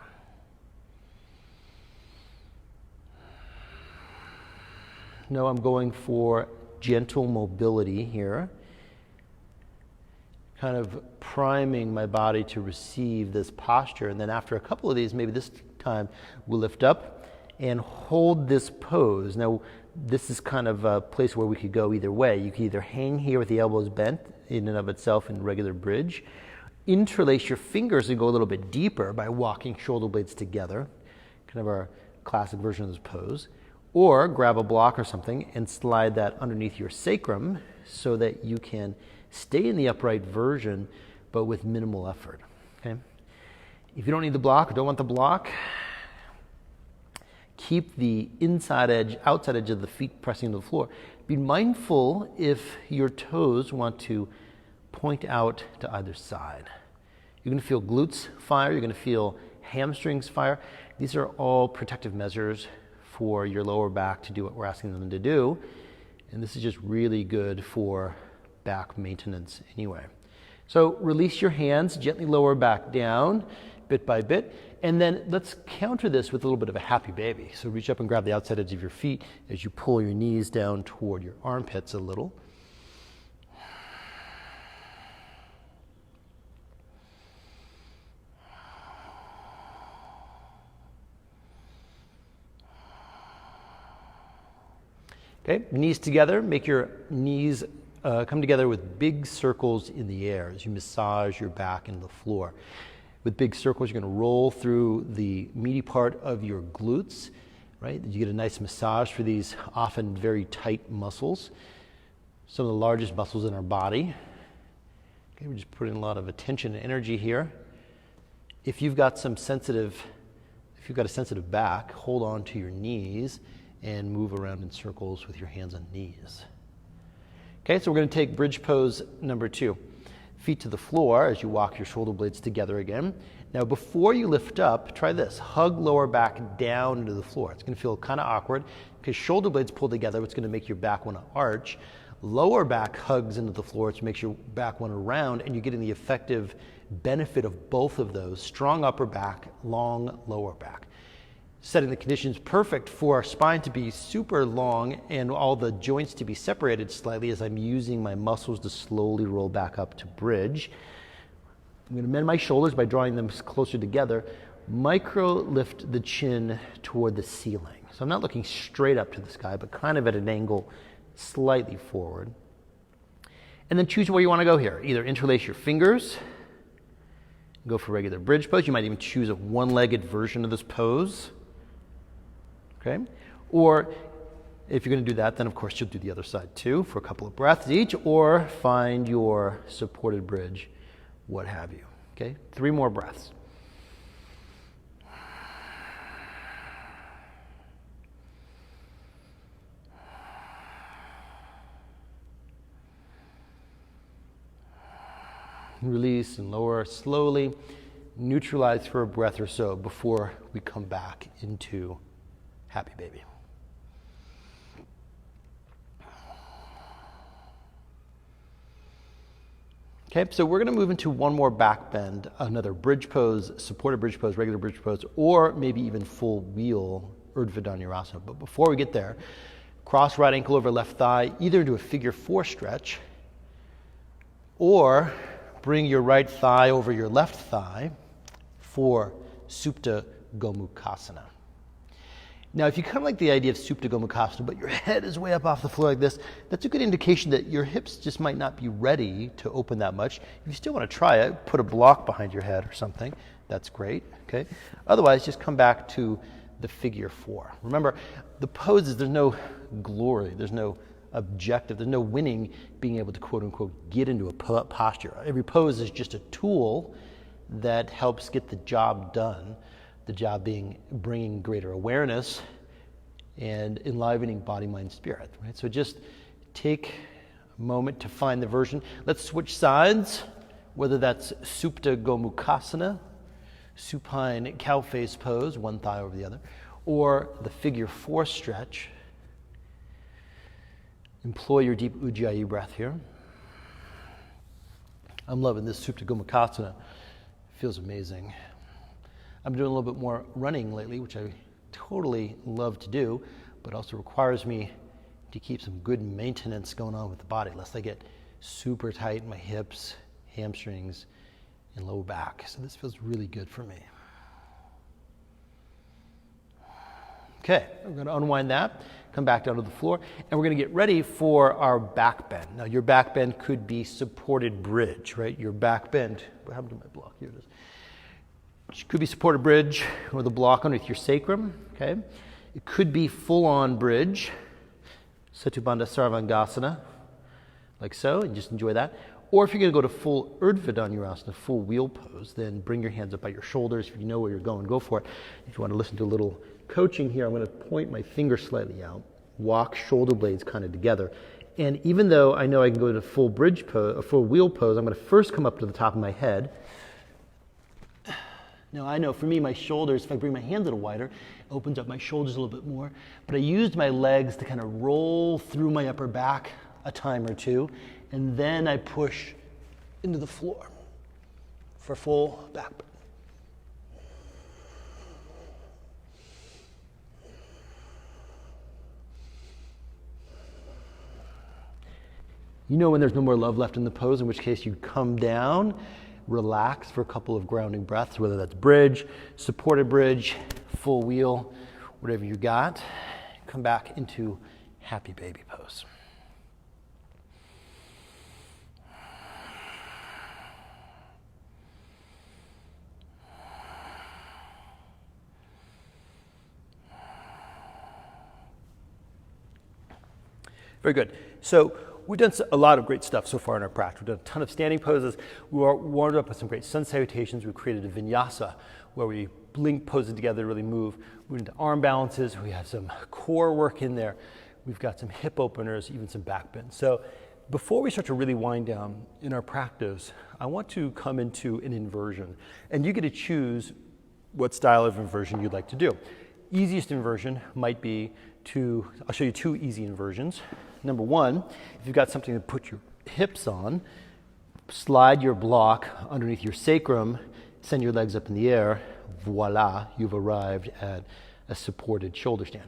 S2: No, I'm going for gentle mobility here. Kind of priming my body to receive this posture. And then after a couple of these, maybe this time we'll lift up and hold this pose. Now, this is kind of a place where we could go either way. You could either hang here with the elbows bent in and of itself in regular bridge, interlace your fingers and go a little bit deeper by walking shoulder blades together, kind of our classic version of this pose. Or grab a block or something and slide that underneath your sacrum so that you can stay in the upright version, but with minimal effort. Okay? If you don't need the block or don't want the block, keep the outside edge of the feet pressing to the floor. Be mindful if your toes want to point out to either side. You're going to feel glutes fire. You're going to feel hamstrings fire. These are all protective measures for your lower back to do what we're asking them to do. And this is just really good for back maintenance anyway. So release your hands, gently lower back down, bit by bit. And then let's counter this with a little bit of a happy baby. So reach up and grab the outside edge of your feet as you pull your knees down toward your armpits a little. Okay, knees together. Make your knees come together with big circles in the air as you massage your back into the floor. With big circles, you're going to roll through the meaty part of your glutes, right? You get a nice massage for these often very tight muscles, some of the largest muscles in our body. Okay, we're just putting a lot of attention and energy here. If you've got a sensitive back, hold on to your knees and move around in circles with your hands on knees. Okay, so we're going to take bridge pose number 2. Feet to the floor as you walk your shoulder blades together again. Now, before you lift up, try this. Hug lower back down into the floor. It's going to feel kind of awkward because shoulder blades pull together. It's going to make your back want to arch. Lower back hugs into the floor, which makes your back want to round, and you're getting the effective benefit of both of those. Strong upper back, long lower back. Setting the conditions perfect for our spine to be super long and all the joints to be separated slightly as I'm using my muscles to slowly roll back up to bridge. I'm going to bend my shoulders by drawing them closer together. Micro lift the chin toward the ceiling. So I'm not looking straight up to the sky, but kind of at an angle slightly forward. And then choose where you want to go here. Either interlace your fingers, go for regular bridge pose. You might even choose a one-legged version of this pose. Okay? Or if you're going to do that, then of course you'll do the other side too for a couple of breaths each, or find your supported bridge, what have you. Okay? 3 more breaths. Release and lower slowly. Neutralize for a breath or so before we come back into Happy Baby. Okay, so we're going to move into one more back bend, another bridge pose, supported bridge pose, regular bridge pose, or maybe even full wheel Urdhva Dhanurasana. But before we get there, cross right ankle over left thigh, either into a figure 4 stretch, or bring your right thigh over your left thigh for Supta Gomukasana. Now, if you kind of like the idea of Supta Gomukasana, but your head is way up off the floor like this, that's a good indication that your hips just might not be ready to open that much. If you still want to try it, put a block behind your head or something. That's great, okay? Otherwise, just come back to the figure 4. Remember, the poses, there's no glory, there's no objective, there's no winning being able to quote unquote get into a posture. Every pose is just a tool that helps get the job done. The job being bringing greater awareness and enlivening body, mind, spirit. Right? So just take a moment to find the version. Let's switch sides, whether that's Supta Gomukasana, supine cow face pose, one thigh over the other, or the figure 4 stretch. Employ your deep Ujjayi breath here. I'm loving this Supta Gomukasana. It feels amazing. I'm doing a little bit more running lately, which I totally love to do, but also requires me to keep some good maintenance going on with the body, lest I get super tight in my hips, hamstrings, and low back. So this feels really good for me. Okay, we're going to unwind that, come back down to the floor, and we're going to get ready for our back bend. Now, your back bend could be supported bridge, right? Your back bend, what happened to my block? Here it is. It could be supported bridge with a block underneath your sacrum, okay? It could be full-on bridge, Setubandha Sarvangasana, like so, and just enjoy that. Or if you're going to go to full Urdhva Dhanurasana, full wheel pose, then bring your hands up by your shoulders. If you know where you're going, go for it. If you want to listen to a little coaching here, I'm going to point my finger slightly out, walk shoulder blades kind of together. And even though I know I can go to full bridge pose, a full wheel pose, I'm going to first come up to the top of my head. Now, I know for me, my shoulders, if I bring my hands a little wider, it opens up my shoulders a little bit more. But I used my legs to kind of roll through my upper back a time or two, and then I push into the floor for full back bend. You know when there's no more love left in the pose, in which case you come down, relax for a couple of grounding breaths, whether that's bridge, supported bridge, full wheel, whatever you got. Come back into Happy Baby pose. Very good. So we've done a lot of great stuff so far in our practice. We've done a ton of standing poses. We warmed up with some great Sun Salutations. We created a vinyasa where we link poses together to really move. We went into arm balances. We have some core work in there. We've got some hip openers, even some back bends. So before we start to really wind down in our practice, I want to come into an inversion. And you get to choose what style of inversion you'd like to do. Easiest inversion might be I'll show you two easy inversions. Number one, if you've got something to put your hips on, slide your block underneath your sacrum, send your legs up in the air, voila, you've arrived at a supported shoulder stand.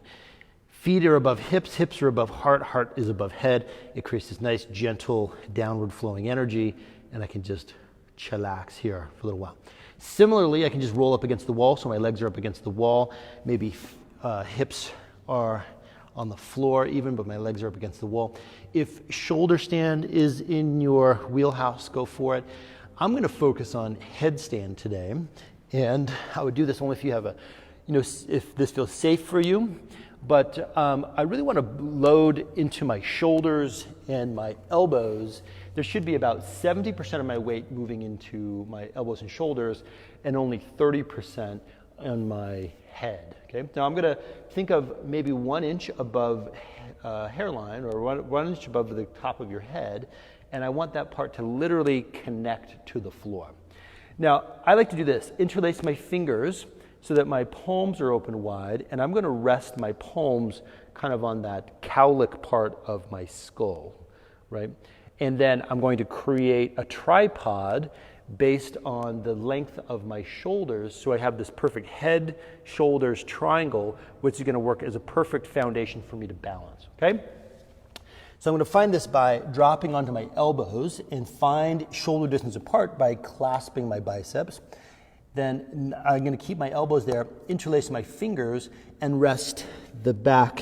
S2: Feet are above hips, hips are above heart, heart is above head. It creates this nice, gentle, downward flowing energy, and I can just chillax here for a little while. Similarly, I can just roll up against the wall, so my legs are up against the wall. Maybe hips are on the floor even, but my legs are up against the wall. If shoulder stand is in your wheelhouse, go for it. I'm going to focus on headstand today, and I would do this only if you have if this feels safe for you. But I really want to load into my shoulders and my elbows. There should be about 70% of my weight moving into my elbows and shoulders, and only 30% on my head. Okay. Now I'm going to think of maybe 1 inch above hairline, or one inch above the top of your head, and I want that part to literally connect to the floor. Now I like to do this: interlace my fingers so that my palms are open wide, and I'm going to rest my palms kind of on that cowlick part of my skull, right? And then I'm going to create a tripod based on the length of my shoulders, so I have this perfect head, shoulders triangle, which is going to work as a perfect foundation for me to balance, okay? So I'm going to find this by dropping onto my elbows and find shoulder distance apart by clasping my biceps. Then I'm going to keep my elbows there, interlace my fingers, and rest the back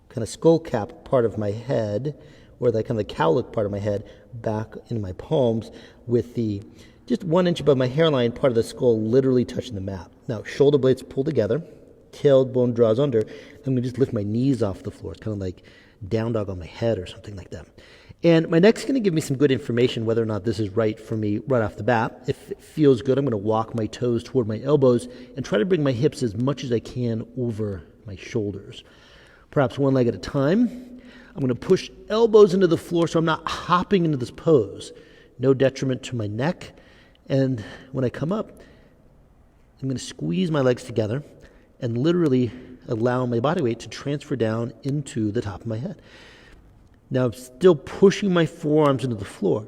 S2: kind of skull cap part of my head, or the kind of the cowlick part of my head, back in my palms, with the just 1 inch above my hairline part of the skull literally touching the mat. Now, shoulder blades pull together, tailbone draws under. I'm going to just lift my knees off the floor. It's kind of like down dog on my head or something like that. And my neck's going to give me some good information whether or not this is right for me right off the bat. If it feels good, I'm going to walk my toes toward my elbows and try to bring my hips as much as I can over my shoulders. Perhaps one leg at a time. I'm going to push elbows into the floor so I'm not hopping into this pose. No detriment to my neck. And when I come up, I'm going to squeeze my legs together and literally allow my body weight to transfer down into the top of my head. Now I'm still pushing my forearms into the floor,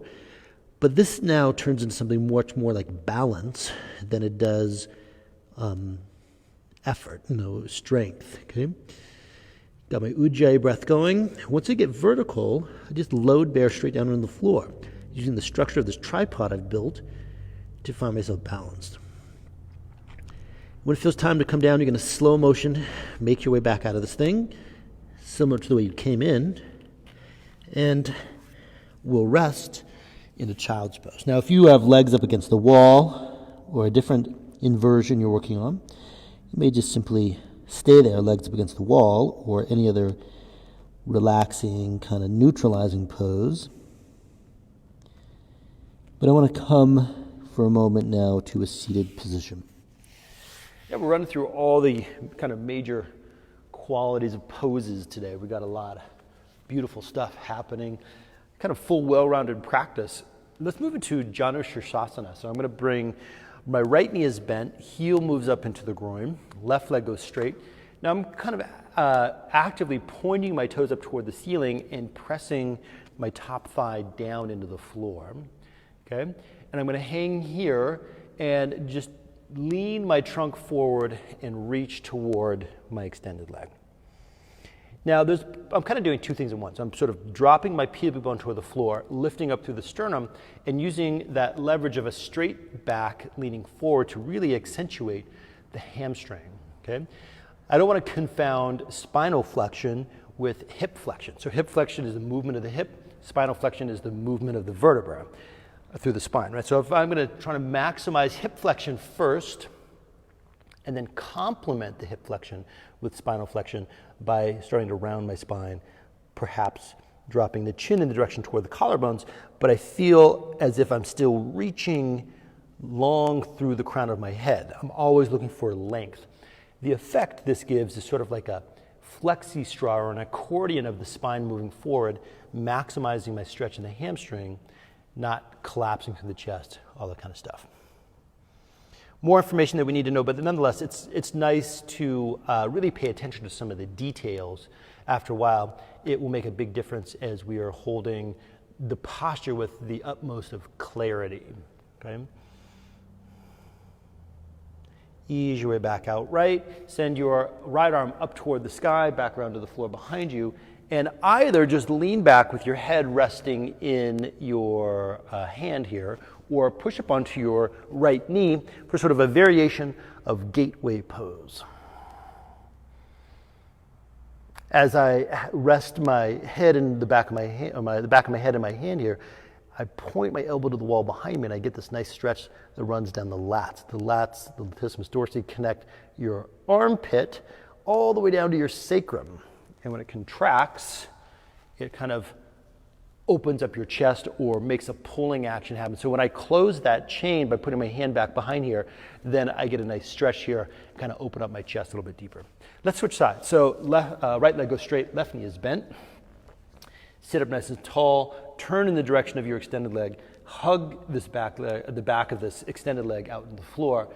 S2: but this now turns into something much more like balance than it does effort, strength, okay? Got my Ujjayi breath going. Once I get vertical, I just load bear straight down on the floor, using the structure of this tripod I've built to find myself balanced. When it feels time to come down, you're going to slow motion, make your way back out of this thing, similar to the way you came in, and we'll rest in a child's pose. Now, if you have legs up against the wall or a different inversion you're working on, you may just simply stay there, legs up against the wall, or any other relaxing, kind of neutralizing pose. But I want to come for a moment now to a seated position.
S1: Yeah, we're running through all the kind of major qualities of poses today. We got a lot of beautiful stuff happening, kind of full, well-rounded practice. Let's move into Janus Asana. So I'm going to bring my right knee is bent, heel moves up into the groin, left leg goes straight. Now I'm kind of actively pointing my toes up toward the ceiling and pressing my top thigh down into the floor. Okay, and I'm going to hang here and just lean my trunk forward and reach toward my extended leg. Now, I'm kind of doing two things at once. I'm sort of dropping my pubic bone toward the floor, lifting up through the sternum, and using that leverage of a straight back leaning forward to really accentuate the hamstring, okay? I don't want to confound spinal flexion with hip flexion. So hip flexion is the movement of the hip, spinal flexion is the movement of the vertebra through the spine, right? So if I'm going to try to maximize hip flexion first, and then complement the hip flexion with spinal flexion by starting to round my spine, perhaps dropping the chin in the direction toward the collarbones, but I feel as if I'm still reaching long through the crown of my head. I'm always looking for length. The effect this gives is sort of like a
S2: flexi straw or an accordion of the spine moving forward, maximizing my stretch in the hamstring, not collapsing through the chest, all that kind of stuff. More information that we need to know, but nonetheless, it's nice to really pay attention to some of the details. After a while, it will make a big difference as we are holding the posture with the utmost of clarity. Okay? Ease your way back out right. Send your right arm up toward the sky, back around to the floor behind you, and either just lean back with your head resting in your hand here, or push up onto your right knee for sort of a variation of gateway pose. As I rest my head in the back of my hand, the back of my head in my hand here, I point my elbow to the wall behind me, and I get this nice stretch that runs down the lats. The lats, the latissimus dorsi, connect your armpit all the way down to your sacrum. And when it contracts, it kind of opens up your chest or makes a pulling action happen. So when I close that chain by putting my hand back behind here, then I get a nice stretch here, kind of open up my chest a little bit deeper. Let's switch sides. So right leg goes straight, left knee is bent. Sit up nice and tall, turn in the direction of your extended leg, hug this back leg, the back of this extended leg out on the floor,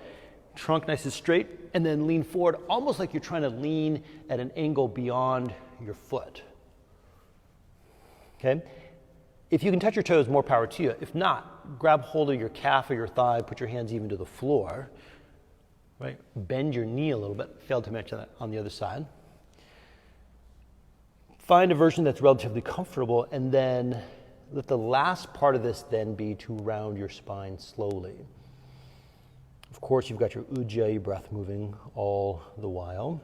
S2: trunk nice and straight, and then lean forward, almost like you're trying to lean at an angle beyond your foot. Okay? If you can touch your toes, more power to you. If not, grab hold of your calf or your thigh, put your hands even to the floor, right? Bend your knee a little bit. Failed to mention that on the other side. Find a version that's relatively comfortable, and then let the last part of this then be to round your spine slowly. Of course, you've got your Ujjayi breath moving all the while.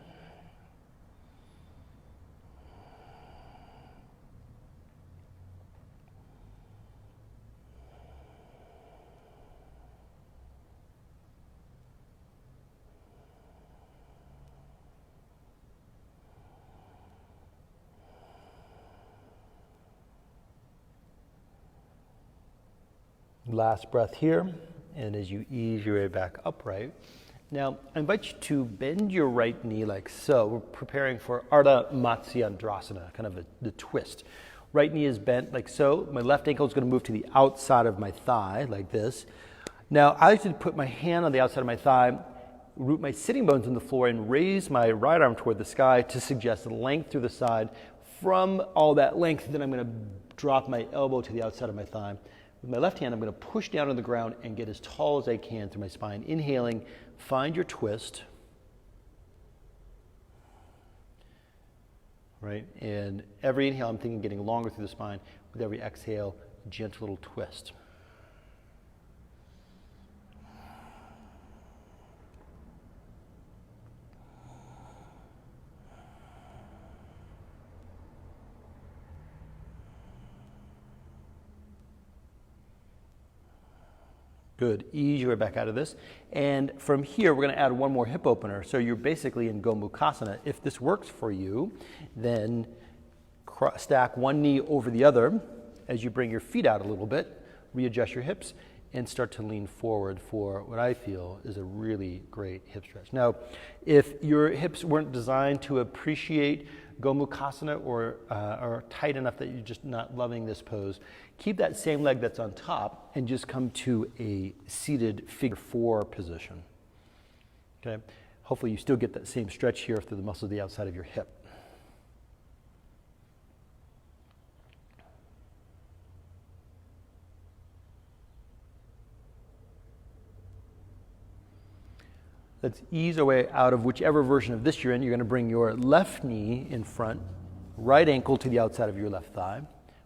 S2: Last breath here, and as you ease your way back upright. Now, I invite you to bend your right knee like so. We're preparing for Ardha Matsyendrasana, kind of the twist. Right knee is bent like so. My left ankle is going to move to the outside of my thigh, like this. Now, I like to put my hand on the outside of my thigh, root my sitting bones in the floor, and raise my right arm toward the sky to suggest length through the side. From all that length, then I'm going to drop my elbow to the outside of my thigh. With my left hand, I'm going to push down on the ground and get as tall as I can through my spine. Inhaling, find your twist. Right? And every inhale, I'm thinking getting longer through the spine. With every exhale, gentle little twist. Good. Ease your way back out of this. And from here, we're going to add one more hip opener. So you're basically in Gomukasana. If this works for you, then stack one knee over the other as you bring your feet out a little bit, readjust your hips, and start to lean forward for what I feel is a really great hip stretch. Now, if your hips weren't designed to appreciate Gomukasana or are tight enough that you're just not loving this pose, keep that same leg that's on top and just come to a seated figure 4 position. Okay? Hopefully you still get that same stretch here through the muscles of the outside of your hip. Let's ease our way out of whichever version of this you're in. You're going to bring your left knee in front, right ankle to the outside of your left thigh.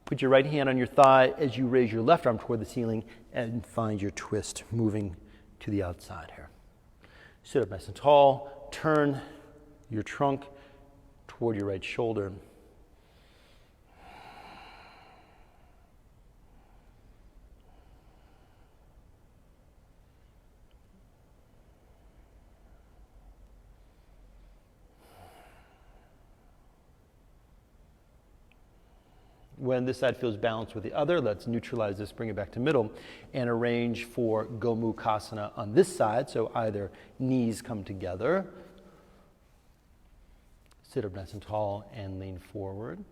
S2: Put your right hand on your thigh as you raise your left arm toward the ceiling and find your twist moving to the outside here. Sit up nice and tall. Turn your trunk toward your right shoulder. When this side feels balanced with the other, let's neutralize this, bring it back to middle, and arrange for Gomukasana on this side. So either knees come together, Sit up nice and tall and lean forward.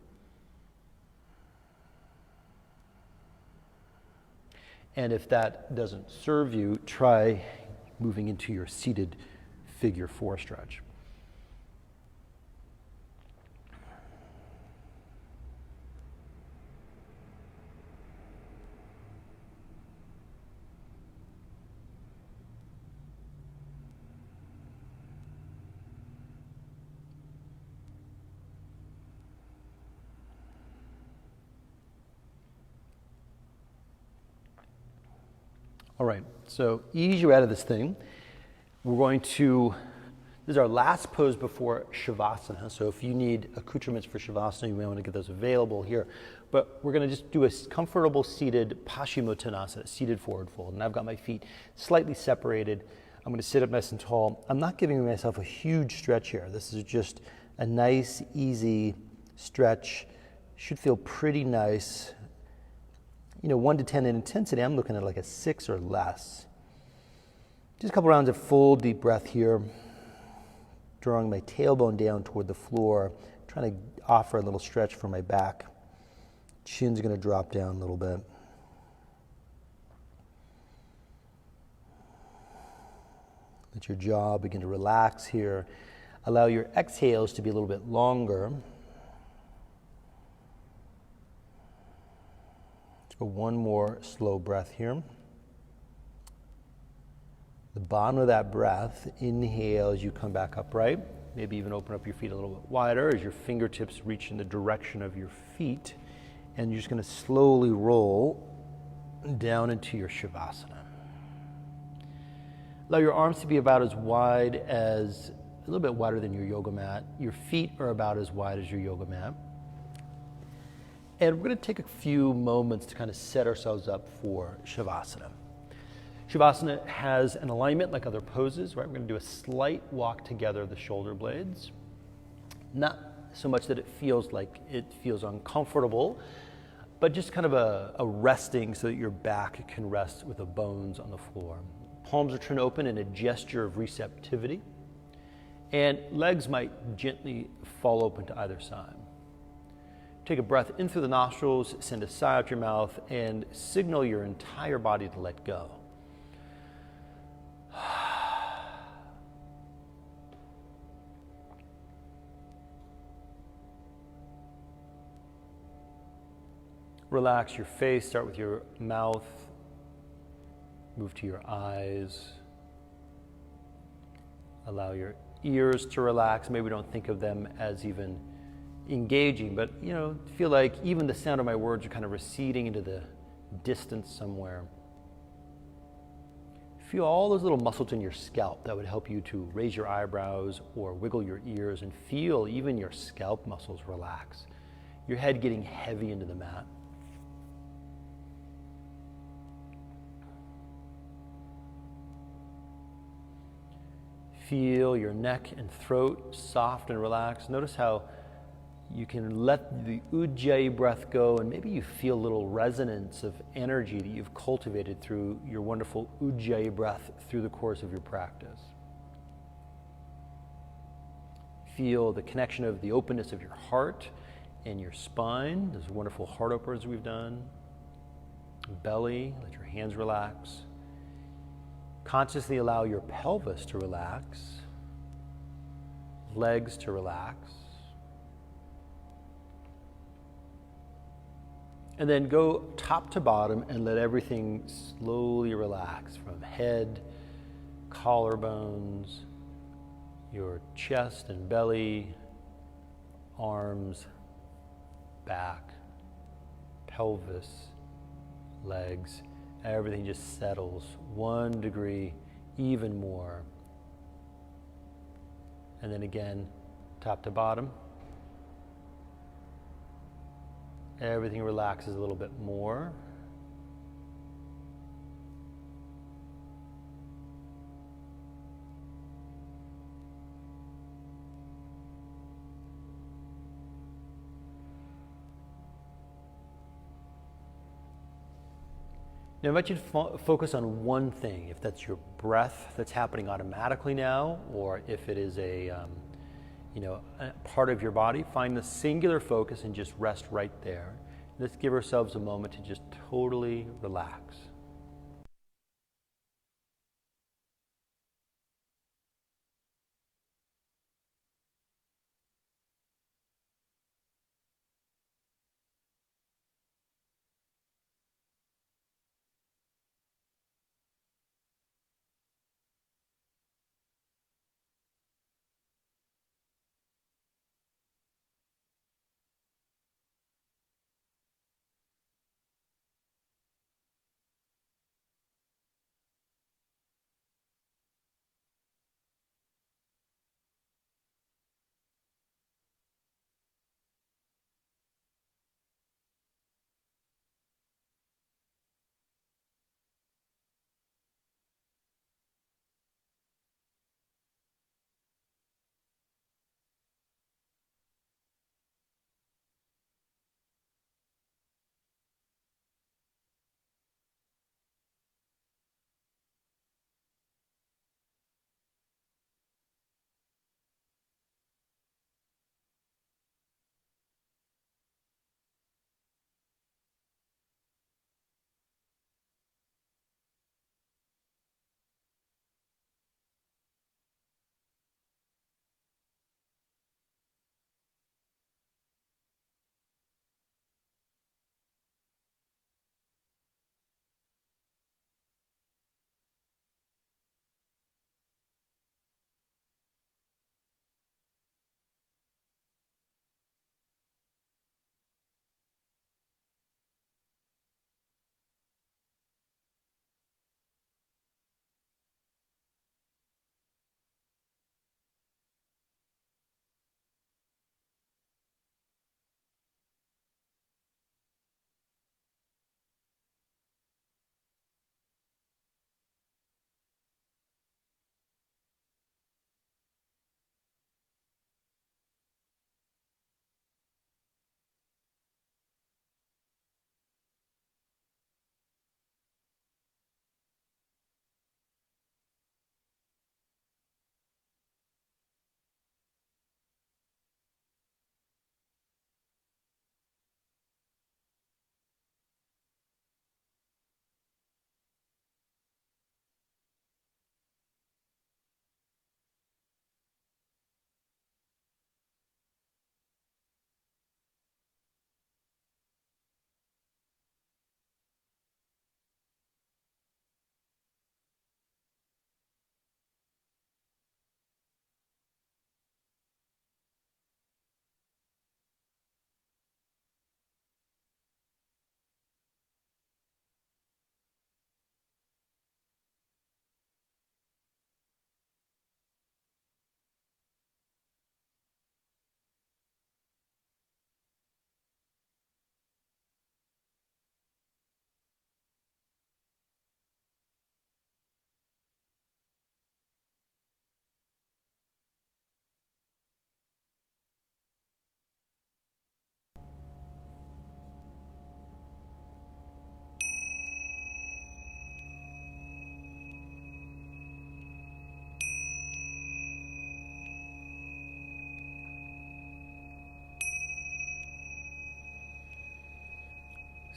S2: And if that doesn't serve you, try moving into your seated figure 4 stretch. All right, so ease you out of this thing. We're going to, this is our last pose before Shavasana. So if you need accoutrements for Shavasana, you may want to get those available here. But we're going to just do a comfortable seated Pashimotonasa, seated forward fold. And I've got my feet slightly separated. I'm going to sit up nice and tall. I'm not giving myself a huge stretch here. This is just a nice, easy stretch. Should feel pretty nice. 1 to 10 in intensity, I'm looking at like a 6 or less. Just a couple rounds of full deep breath here. Drawing my tailbone down toward the floor, trying to offer a little stretch for my back. Chin's going to drop down a little bit. Let your jaw begin to relax here. Allow your exhales to be a little bit longer. One more slow breath here. The bottom of that breath, inhale as you come back upright. Maybe even open up your feet a little bit wider as your fingertips reach in the direction of your feet. And you're just going to slowly roll down into your Shavasana. Allow your arms to be about as wide as, a little bit wider than your yoga mat. Your feet are about as wide as your yoga mat. And we're going to take a few moments to kind of set ourselves up for Shavasana. Shavasana has an alignment like other poses, right? We're going to do a slight walk together of the shoulder blades. Not so much that it feels uncomfortable, but just kind of a resting so that your back can rest with the bones on the floor. Palms are turned open in a gesture of receptivity, and legs might gently fall open to either side. Take a breath in through the nostrils, send a sigh out your mouth, and signal your entire body to let go. Relax your face, start with your mouth, move to your eyes. Allow your ears to relax. Maybe don't think of them as even engaging, but feel like even the sound of my words are kind of receding into the distance somewhere. Feel all those little muscles in your scalp that would help you to raise your eyebrows or wiggle your ears, and feel even your scalp muscles relax. Your head getting heavy into the mat. Feel your neck and throat soft and relaxed. Notice how you can let the Ujjayi breath go, and maybe you feel a little resonance of energy that you've cultivated through your wonderful Ujjayi breath through the course of your practice. Feel the connection of the openness of your heart and your spine, those wonderful heart openers we've done. Belly, let your hands relax. Consciously allow your pelvis to relax, legs to relax. And then go top to bottom and let everything slowly relax from head, collarbones, your chest and belly, arms, back, pelvis, legs. Everything just settles 1 degree, even more. And then again, top to bottom. Everything relaxes a little bit more. Now, I invite you to focus on one thing, if that's your breath that's happening automatically now, or if it is part of your body. Find the singular focus and just rest right there. Let's give ourselves a moment to just totally relax.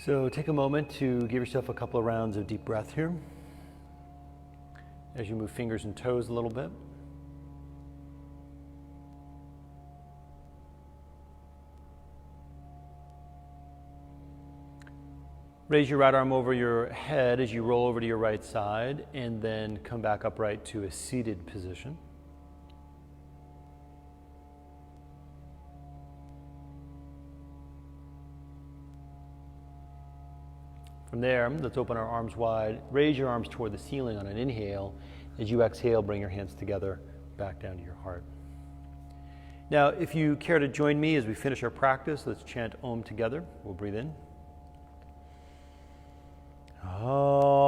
S2: So take a moment to give yourself a couple of rounds of deep breath here as you move fingers and toes a little bit. Raise your right arm over your head as you roll over to your right side, and then come back upright to a seated position. From there, let's open our arms wide. Raise your arms toward the ceiling on an inhale. As you exhale, bring your hands together, back down to your heart. Now, if you care to join me as we finish our practice, let's chant Om together. We'll breathe in. Om.